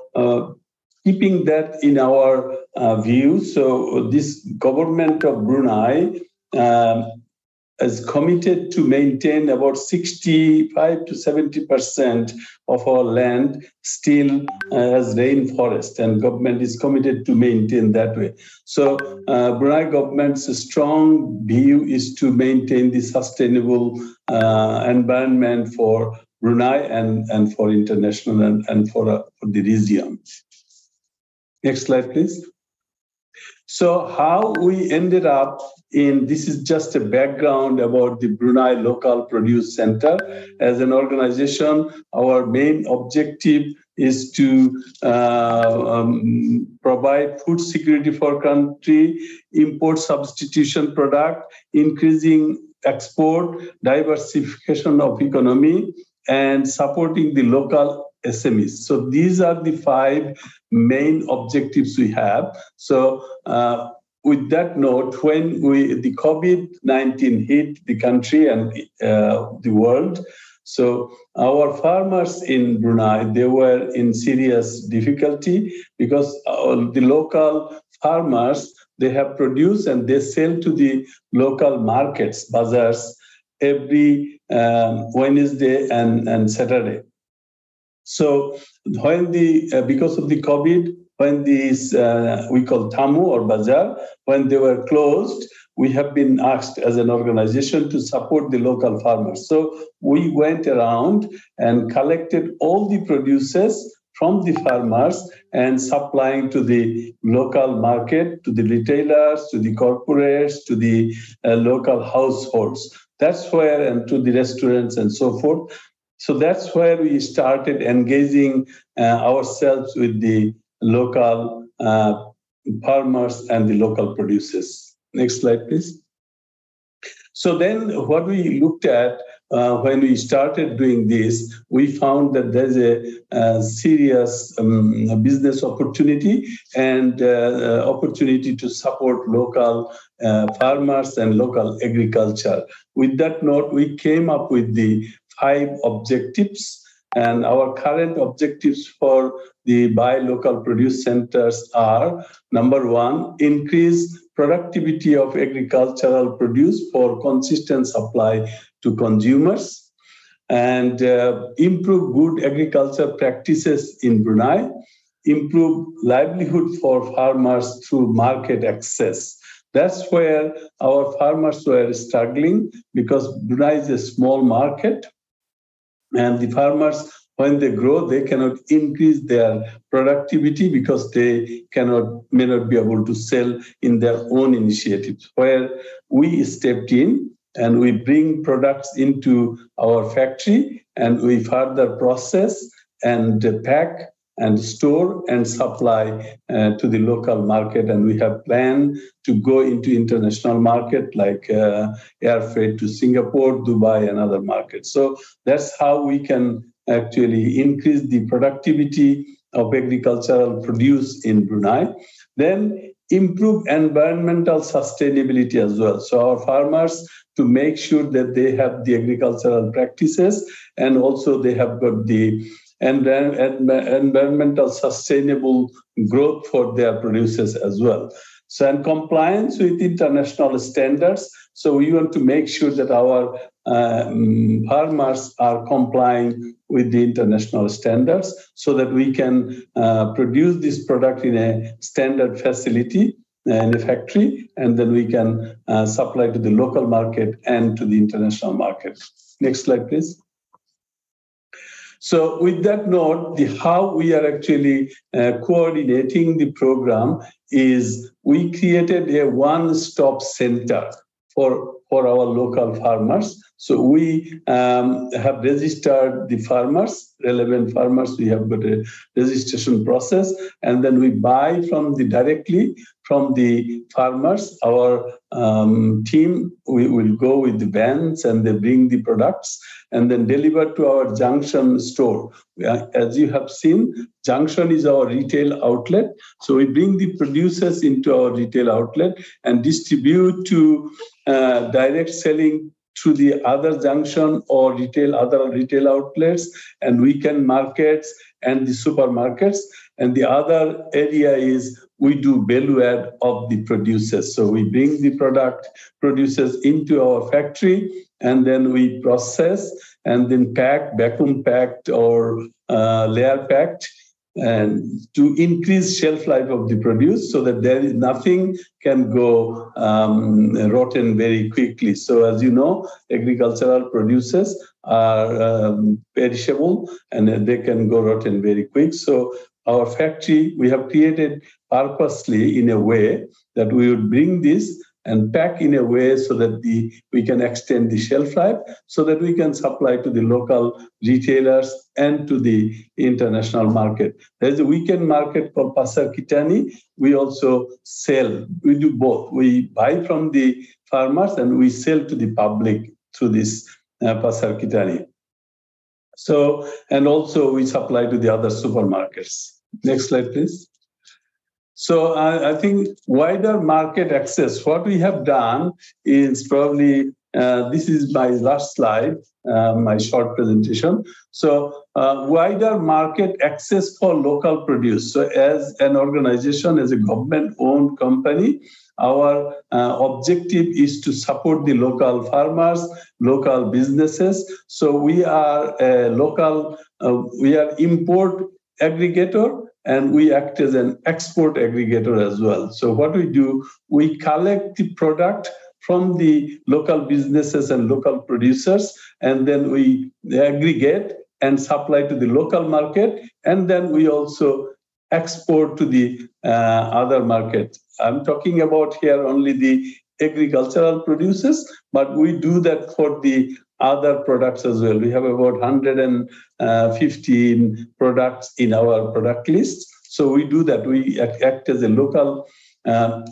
keeping that in our view, so this government of Brunei is committed to maintain about 65 to 70% of our land still as rainforest, and government is committed to maintain that way. So Brunei government's strong view is to maintain the sustainable environment for Brunei and for international and for the region. Next slide, please. So how we ended up in, this is just a background about the Brunei Local Produce Center. As an organization, our main objective is to provide food security for country, import substitution product, increasing export, diversification of economy, and supporting the local SMEs. So these are the 5 main objectives we have. So with that note, when the COVID-19 hit the country and the world, so our farmers in Brunei, they were in serious difficulty because the local farmers, they have produced and they sell to the local markets, bazaars, every Wednesday and Saturday. So when because of the COVID, when these, we call Tamu or Bazaar, when they were closed, we have been asked as an organization to support the local farmers. So we went around and collected all the producers from the farmers and supplying to the local market, to the retailers, to the corporates, to the local households. That's where, and to the restaurants and so forth. So that's where we started engaging ourselves with the local farmers and the local producers. Next slide, please. So then what we looked at when we started doing this, we found that there's a serious business opportunity and opportunity to support local farmers and local agriculture. With that note, we came up with the 5 objectives, and our current objectives for the buy local produce centers are: number 1, increase productivity of agricultural produce for consistent supply to consumers, and improve good agriculture practices in Brunei, improve livelihood for farmers through market access. That's where our farmers were struggling, because Brunei is a small market, and the farmers, when they grow, they cannot increase their productivity because they may not be able to sell in their own initiatives. Where we stepped in and we bring products into our factory and we further process and pack and store and supply to the local market. And we have planned to go into international market like air freight to Singapore, Dubai, and other markets. So that's how we can actually increase the productivity of agricultural produce in Brunei. Then improve environmental sustainability as well. So our farmers, to make sure that they have the agricultural practices and also they have got the environmental sustainable growth for their producers as well. So, and compliance with international standards. So we want to make sure that our farmers are complying with the international standards so that we can produce this product in a standard facility in a factory, and then we can supply to the local market and to the international market. Next slide, please. So with that note, how we are actually coordinating the program is we created a one-stop center for our local farmers. So we have registered the farmers, relevant farmers. We have got a registration process, and then we buy directly from the farmers. Our team, we will go with the vans and they bring the products and then deliver to our Junction store. As you have seen, Junction is our retail outlet. So we bring the producers into our retail outlet and distribute to direct selling through the other Junction or other retail outlets and weekend markets and the supermarkets. And the other area is we do value add of the producers. So we bring the producers into our factory and then we process and then pack, vacuum packed or layer packed, and to increase shelf life of the produce so that there is nothing can go rotten very quickly. So as you know, agricultural producers are perishable and they can go rotten very quick. So our factory, we have created purposely in a way that we would bring this and pack in a way so that we can extend the shelf life so that we can supply to the local retailers and to the international market. There's a weekend market called Pasar Kitani. We also sell, we do both. We buy from the farmers and we sell to the public through this Pasar Kitani. So, and also we supply to the other supermarkets. Next slide, please. So I think wider market access, what we have done is probably, this is my last slide, my short presentation. So wider market access for local produce. So as an organization, as a government-owned company, our objective is to support the local farmers, local businesses. So we are a local, we are import aggregator and we act as an export aggregator as well. So what we do, we collect the product from the local businesses and local producers, and then we aggregate and supply to the local market, and then we also export to the other market. I'm talking about here only the agricultural producers, but we do that for the other products as well. We have about 115 products in our product list. So we do that. We act as a local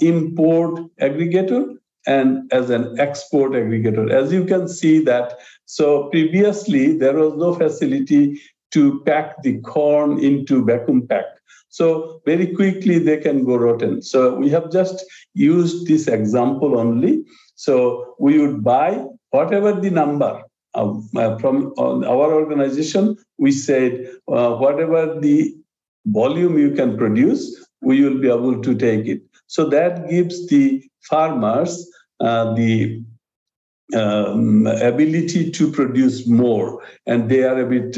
import aggregator and as an export aggregator. As you can see that, so previously there was no facility to pack the corn into vacuum pack. So very quickly they can go rotten. So we have just used this example only. So we would buy whatever the number from our organization. We said whatever the volume you can produce, we will be able to take it. So that gives the farmers the ability to produce more, and they are a bit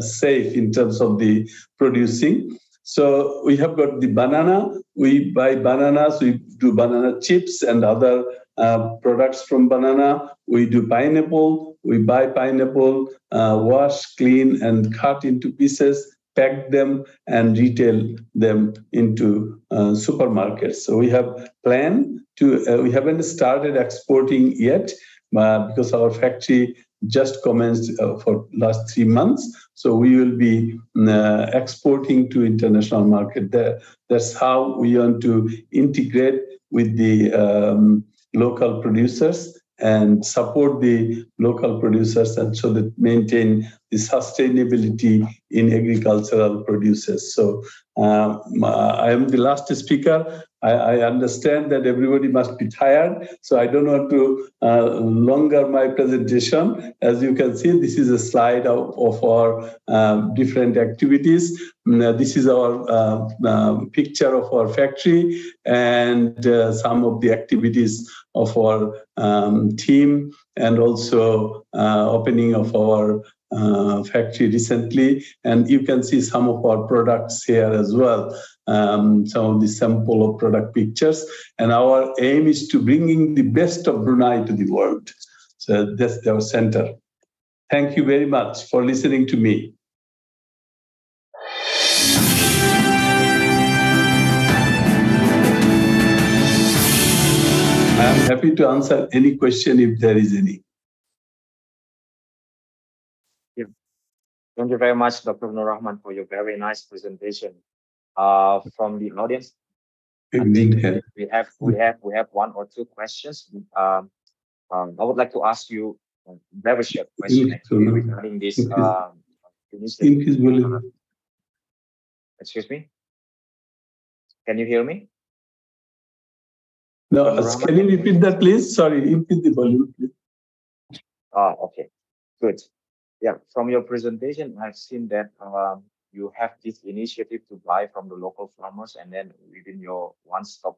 safe in terms of the producing. So we have got the banana. We buy bananas. We do banana chips and other products from banana. We do pineapple. We buy pineapple, wash, clean, and cut into pieces, pack them, and retail them into supermarkets. So we have planned to. We haven't started exporting yet because our factory just commenced for last 3 months. So we will be exporting to international market. That's how we want to integrate with the local producers and support the local producers, and so that maintain the sustainability in agricultural producers. So I am the last speaker. I understand that everybody must be tired, so I don't want to longer my presentation. As you can see, this is a slide of our different activities. This is our picture of our factory and some of the activities of our team, and also opening of our factory recently. And you can see some of our products here as well. Some of the sample of product pictures, and our aim is to bringing the best of Brunei to the world. So that's our center. Thank you very much for listening to me. I am happy to answer any question if there is any. Thank you very much, Dr. Nur Rahman, for your very nice presentation. From the audience, I think we have 1 or 2 questions. I would like to ask you a very short question regarding this initiative. Excuse me? Can you hear me? No, can you repeat that, please? Sorry, repeat the volume, please. Okay, good. Yeah, from your presentation, I've seen that you have this initiative to buy from the local farmers, and then within your one-stop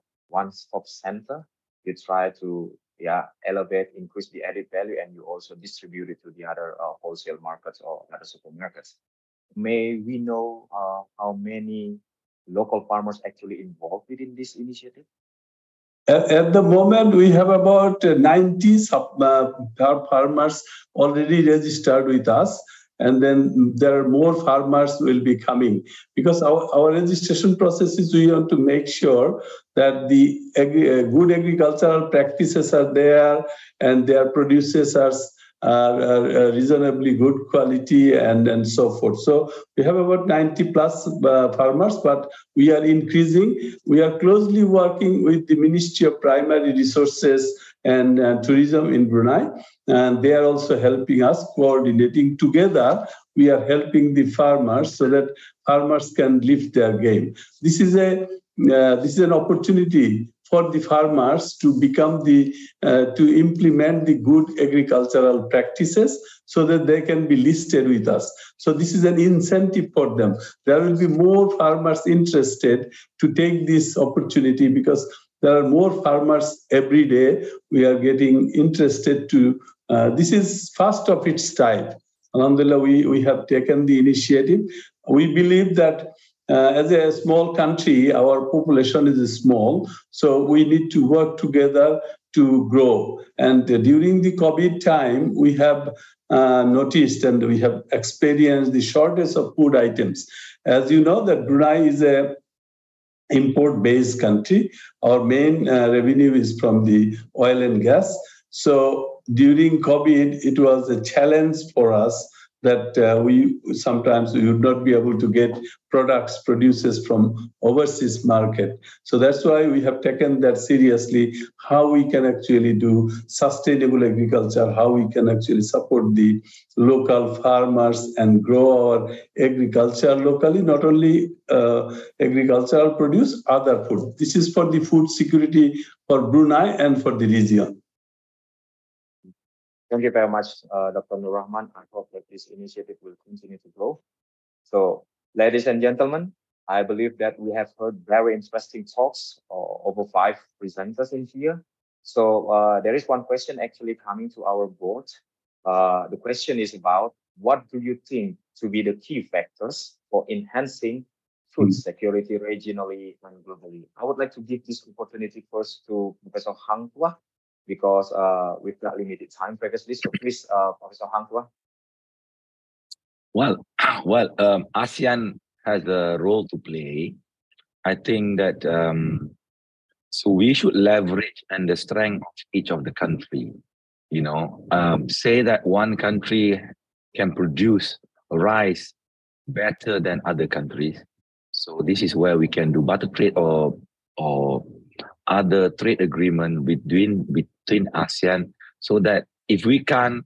center, you try to elevate, increase the added value, and you also distribute it to the other wholesale markets or other supermarkets. May we know how many local farmers actually involved within this initiative? At the moment, we have about 90 farmers already registered with us, and then there are more farmers will be coming, because our registration process is we want to make sure that the good agricultural practices are there and their producers are reasonably good quality and so forth. So we have about 90 plus farmers, but we are increasing. We are closely working with the Ministry of Primary Resources and Tourism in Brunei, and they are also helping us, coordinating together. We are helping the farmers so that farmers can lift their game. This is an opportunity for the farmers to become to implement the good agricultural practices so that they can be listed with us. So this is an incentive for them. There will be more farmers interested to take this opportunity, because there are more farmers every day. We are getting interested to, this is first of its type. Alhamdulillah, we have taken the initiative. We believe that as a small country, our population is small, so we need to work together to grow. And during the COVID time, we have noticed and we have experienced the shortage of food items. As you know, that Brunei is a import-based country. Our main revenue is from the oil and gas. So during COVID, it was a challenge for us that we would not be able to get products produced from overseas market. So that's why we have taken that seriously, how we can actually do sustainable agriculture, how we can actually support the local farmers and grow our agriculture locally, not only agricultural produce, other food. This is for the food security for Brunei and for the region. Thank you very much, Dr. Nur Rahman. I hope that this initiative will continue to grow. So, ladies and gentlemen, I believe that we have heard very interesting talks, over 5 presenters in here. So, there is one question actually coming to our board. The question is about, what do you think to be the key factors for enhancing food security regionally and globally? I would like to give this opportunity first to Professor Hang Tuah, because we've got limited time previously. So please, Professor Hang Tuah. Well, ASEAN has a role to play. I think that so we should leverage and the strength of each of the country. You know, say that one country can produce rice better than other countries. So this is where we can do barter trade or other trade agreement between ASEAN, so that if we can,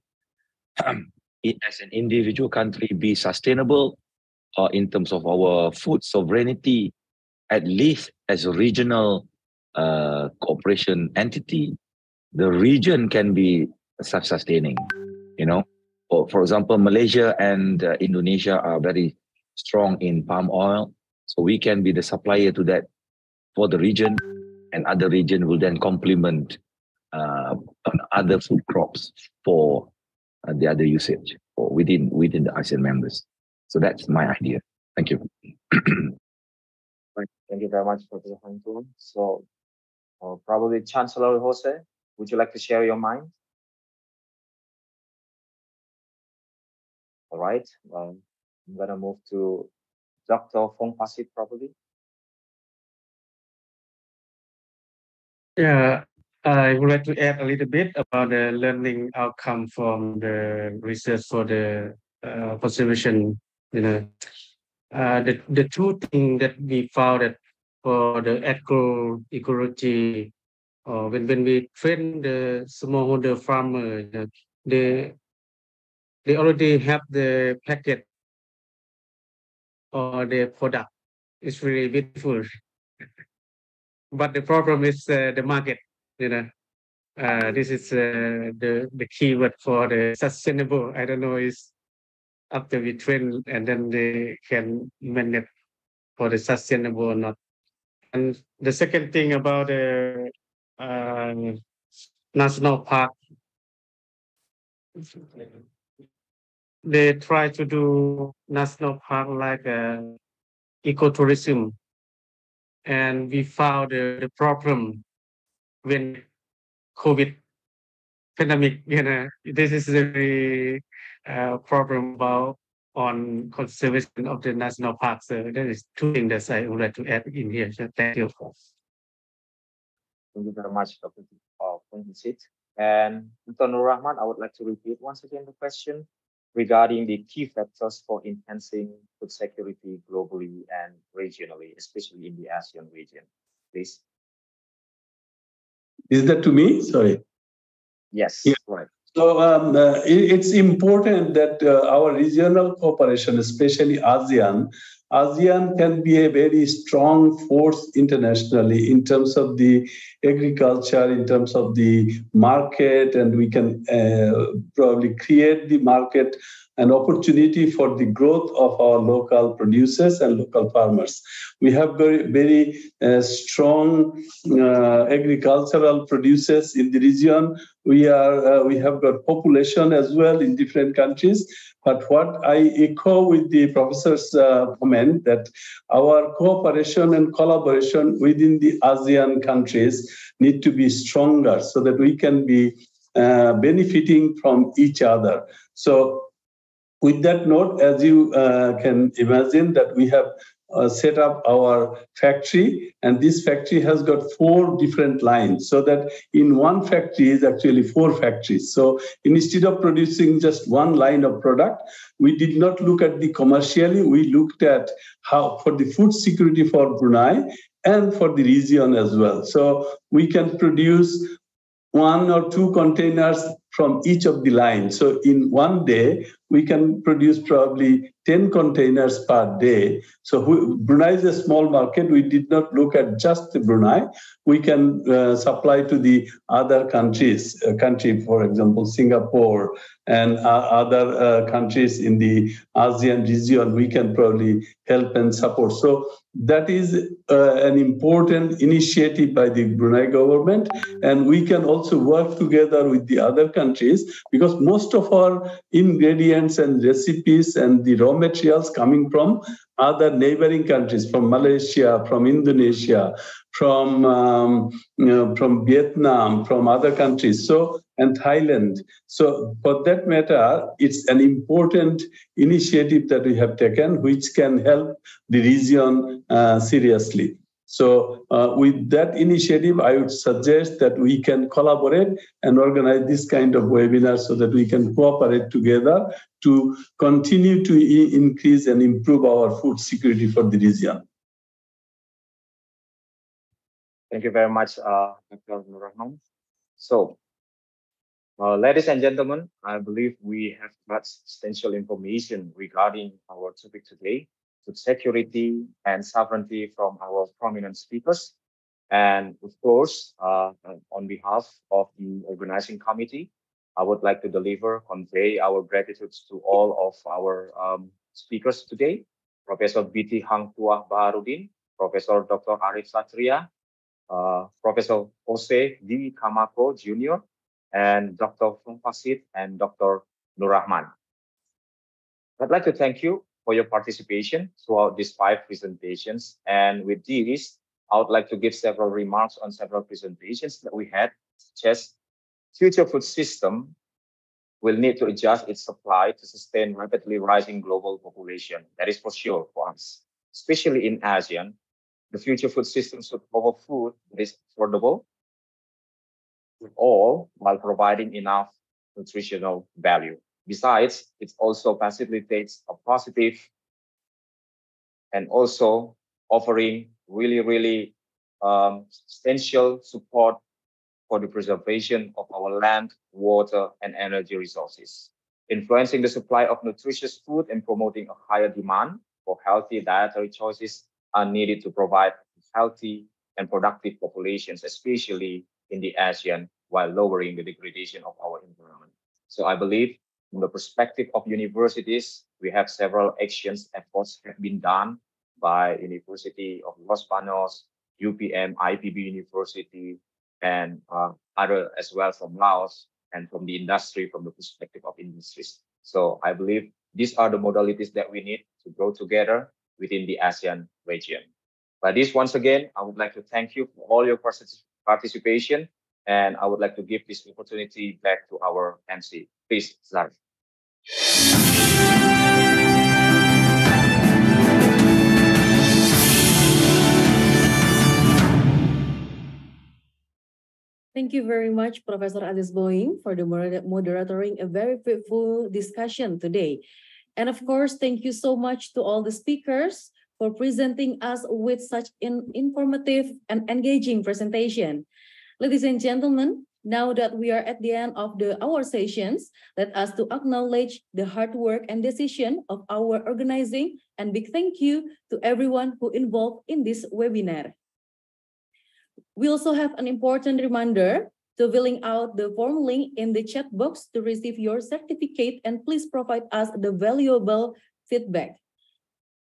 as an individual country, be sustainable in terms of our food sovereignty, at least as a regional cooperation entity, the region can be self-sustaining. You know, for example, Malaysia and Indonesia are very strong in palm oil, so we can be the supplier to that for the region, and other region will then complement other food crops for the other usage or within the ASEAN members. So that's my idea. Thank you. Thank you very much, Professor Hang Tuah. So probably Chancellor Jose, would you like to share your mind? All right. I'm gonna move to Dr. Vongpasith probably. Yeah, I would like to add a little bit about the learning outcome from the research for the conservation. You know, the 2 things that we found that for the agroecology, when we train the smallholder farmer, they already have the packet or the product. It's really beautiful. But the problem is the market, you know. This is the keyword for the sustainable. I don't know, is after we train and then they can manage for the sustainable or not. And the second thing about the national park, they try to do national park like ecotourism. And we found the problem when COVID pandemic, you know, this is the problem about on conservation of the national parks. So that is 2 things that I would like to add in here. So thank you. Thank you very much, Dr. Vongpasith. And Dr. Nur Rahman, I would like to repeat once again the question regarding the key factors for enhancing food security globally and regionally, especially in the ASEAN region. Please. Is that to me? Sorry. Yes, yeah. Right. So it's important that our regional cooperation, especially ASEAN can be a very strong force internationally in terms of the agriculture, in terms of the market, and we can probably create the market an opportunity for the growth of our local producers and local farmers. We have very strong agricultural producers in the region. We have got population as well in different countries. But what I echo with the professor's comment, that our cooperation and collaboration within the ASEAN countries need to be stronger so that we can be benefiting from each other. So with that note, as you can imagine, that we have set up our factory, and this factory has got 4 different lines, so that in one factory is actually 4 factories. So instead of producing just one line of product, we did not look at the commercially, we looked at how for the food security for Brunei and for the region as well. So we can produce 1 or 2 containers from each of the lines. So in one day, we can produce probably 10 containers per day. So Brunei is a small market. We did not look at just Brunei. We can supply to the other countries, for example, Singapore and other countries in the ASEAN region. We can probably help and support. So that is an important initiative by the Brunei government. And we can also work together with the other countries, because most of our ingredients and recipes and the raw materials coming from other neighboring countries, from Malaysia, from Indonesia, from Vietnam, from other countries, so and Thailand. So for that matter, it's an important initiative that we have taken, which can help the region seriously. So with that initiative, I would suggest that we can collaborate and organize this kind of webinar so that we can cooperate together to continue to increase and improve our food security for the region. Thank you very much, Dr. Nur Rahman. So, ladies and gentlemen, I believe we have got substantial information regarding our topic today, food security and sovereignty, from our prominent speakers. And of course, on behalf of the organizing committee, I would like to convey our gratitude to all of our speakers today, Professor B.T. Hang Tuah Baharudin, Professor Dr. Arif Satria, Professor Jose V.Camacho Jr., and Dr. Vongpasith and Dr. Nur Rahman. I'd like to thank you for your participation throughout these 5 presentations. And with these, I would like to give several remarks on several presentations that we had, such as future food system will need to adjust its supply to sustain rapidly rising global population. That is for sure for us, especially in ASEAN. The future food system should offer food that is affordable to all while providing enough nutritional value. Besides, it also facilitates a positive and also offering really substantial support for the preservation of our land, water, and energy resources, influencing the supply of nutritious food and promoting a higher demand for healthy dietary choices are needed to provide healthy and productive populations, especially in the ASEAN, while lowering the degradation of our environment. So I believe from the perspective of universities, we have several actions, efforts have been done by University of Los Banos, UPM, IPB University, and other as well from Laos and from the industry, from the perspective of industries. So I believe these are the modalities that we need to grow together within the ASEAN region. By this, once again, I would like to thank you for all your participation, and I would like to give this opportunity back to our MC. Please, Zara. Thank you very much, Professor Aziz Boeing, for the moderating a very fruitful discussion today. And of course, thank you so much to all the speakers for presenting us with such an informative and engaging presentation. Ladies and gentlemen, now that we are at the end of our sessions, let us to acknowledge the hard work and decision of our organizing, and big thank you to everyone who involved in this webinar. We also have an important reminder to filling out the form link in the chat box to receive your certificate, and please provide us the valuable feedback.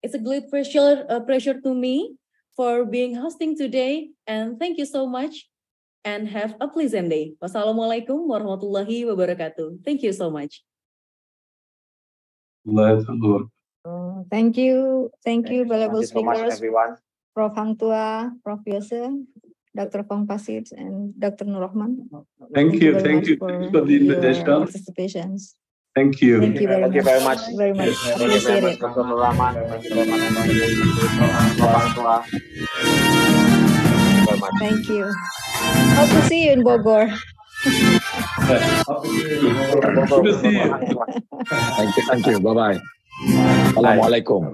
It's a great pleasure to me for being hosting today, and thank you so much and have a pleasant day. Wassalamualaikum warahmatullahi wabarakatuh. Thank you so much. Thank you, valuable Thank you so much, speakers, everyone. Prof. Hang Tuah, Prof. Jose, Dr. Vongpasith, and Dr. Nur Rahman. Thank you very much for the your invitation. participations. Thank you. Thank you very much. Very much Thank you very appreciate much, it. Dr. Nur Rahman. Thank you very much, Prof. Hang Tuah. Thank you very much. Thank you. Hope to see you in Bogor. Good to see you. Thank you. Bye-bye. Assalamualaikum.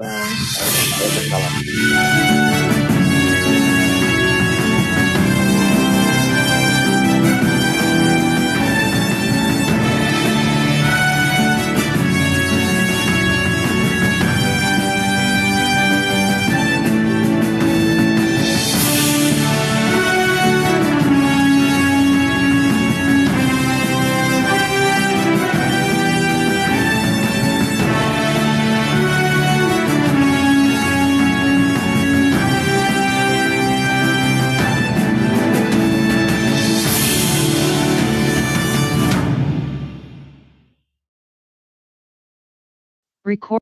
Record.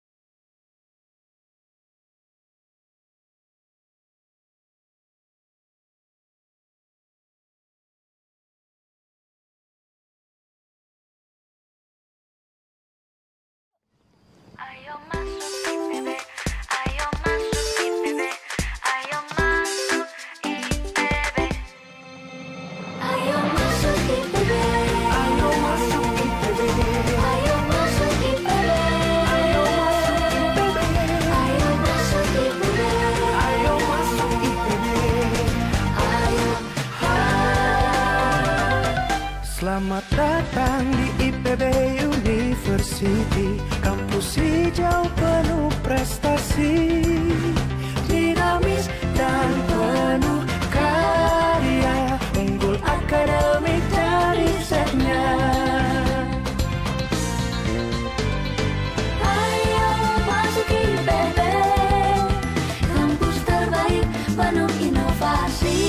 Selamat datang di IPB University, kampus hijau penuh prestasi, dinamis dan penuh karya, unggul akademik dan risetnya. Ayo masuk IPB, kampus terbaik penuh inovasi,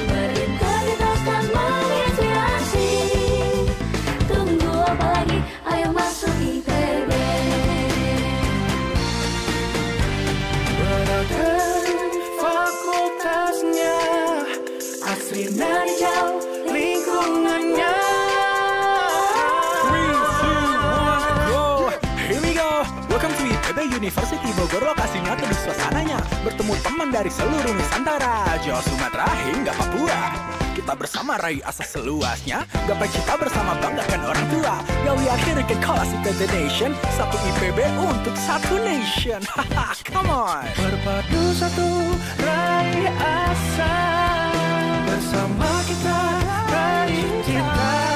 berintegritas dan menginspirasi. Tunggu apa lagi? Ayo masuk IPB. Beragam fakultasnya, asri dan jauh lingkungannya. 3, 2, 1, go! Here we go! Welcome to IPB University Bogor, lokasinya teduh suasananya. Bertemu teman dari seluruh Nusantara, Jawa, Sumatera hingga Papua. Kita bersama raih asa seluasnya, gapai cita bersama banggakan orang tua. Yeah, we are here to call us IPB Nation, satu IPB untuk satu nation. Haha, come on! Berpadu satu raih asa, bersama kita raih cita.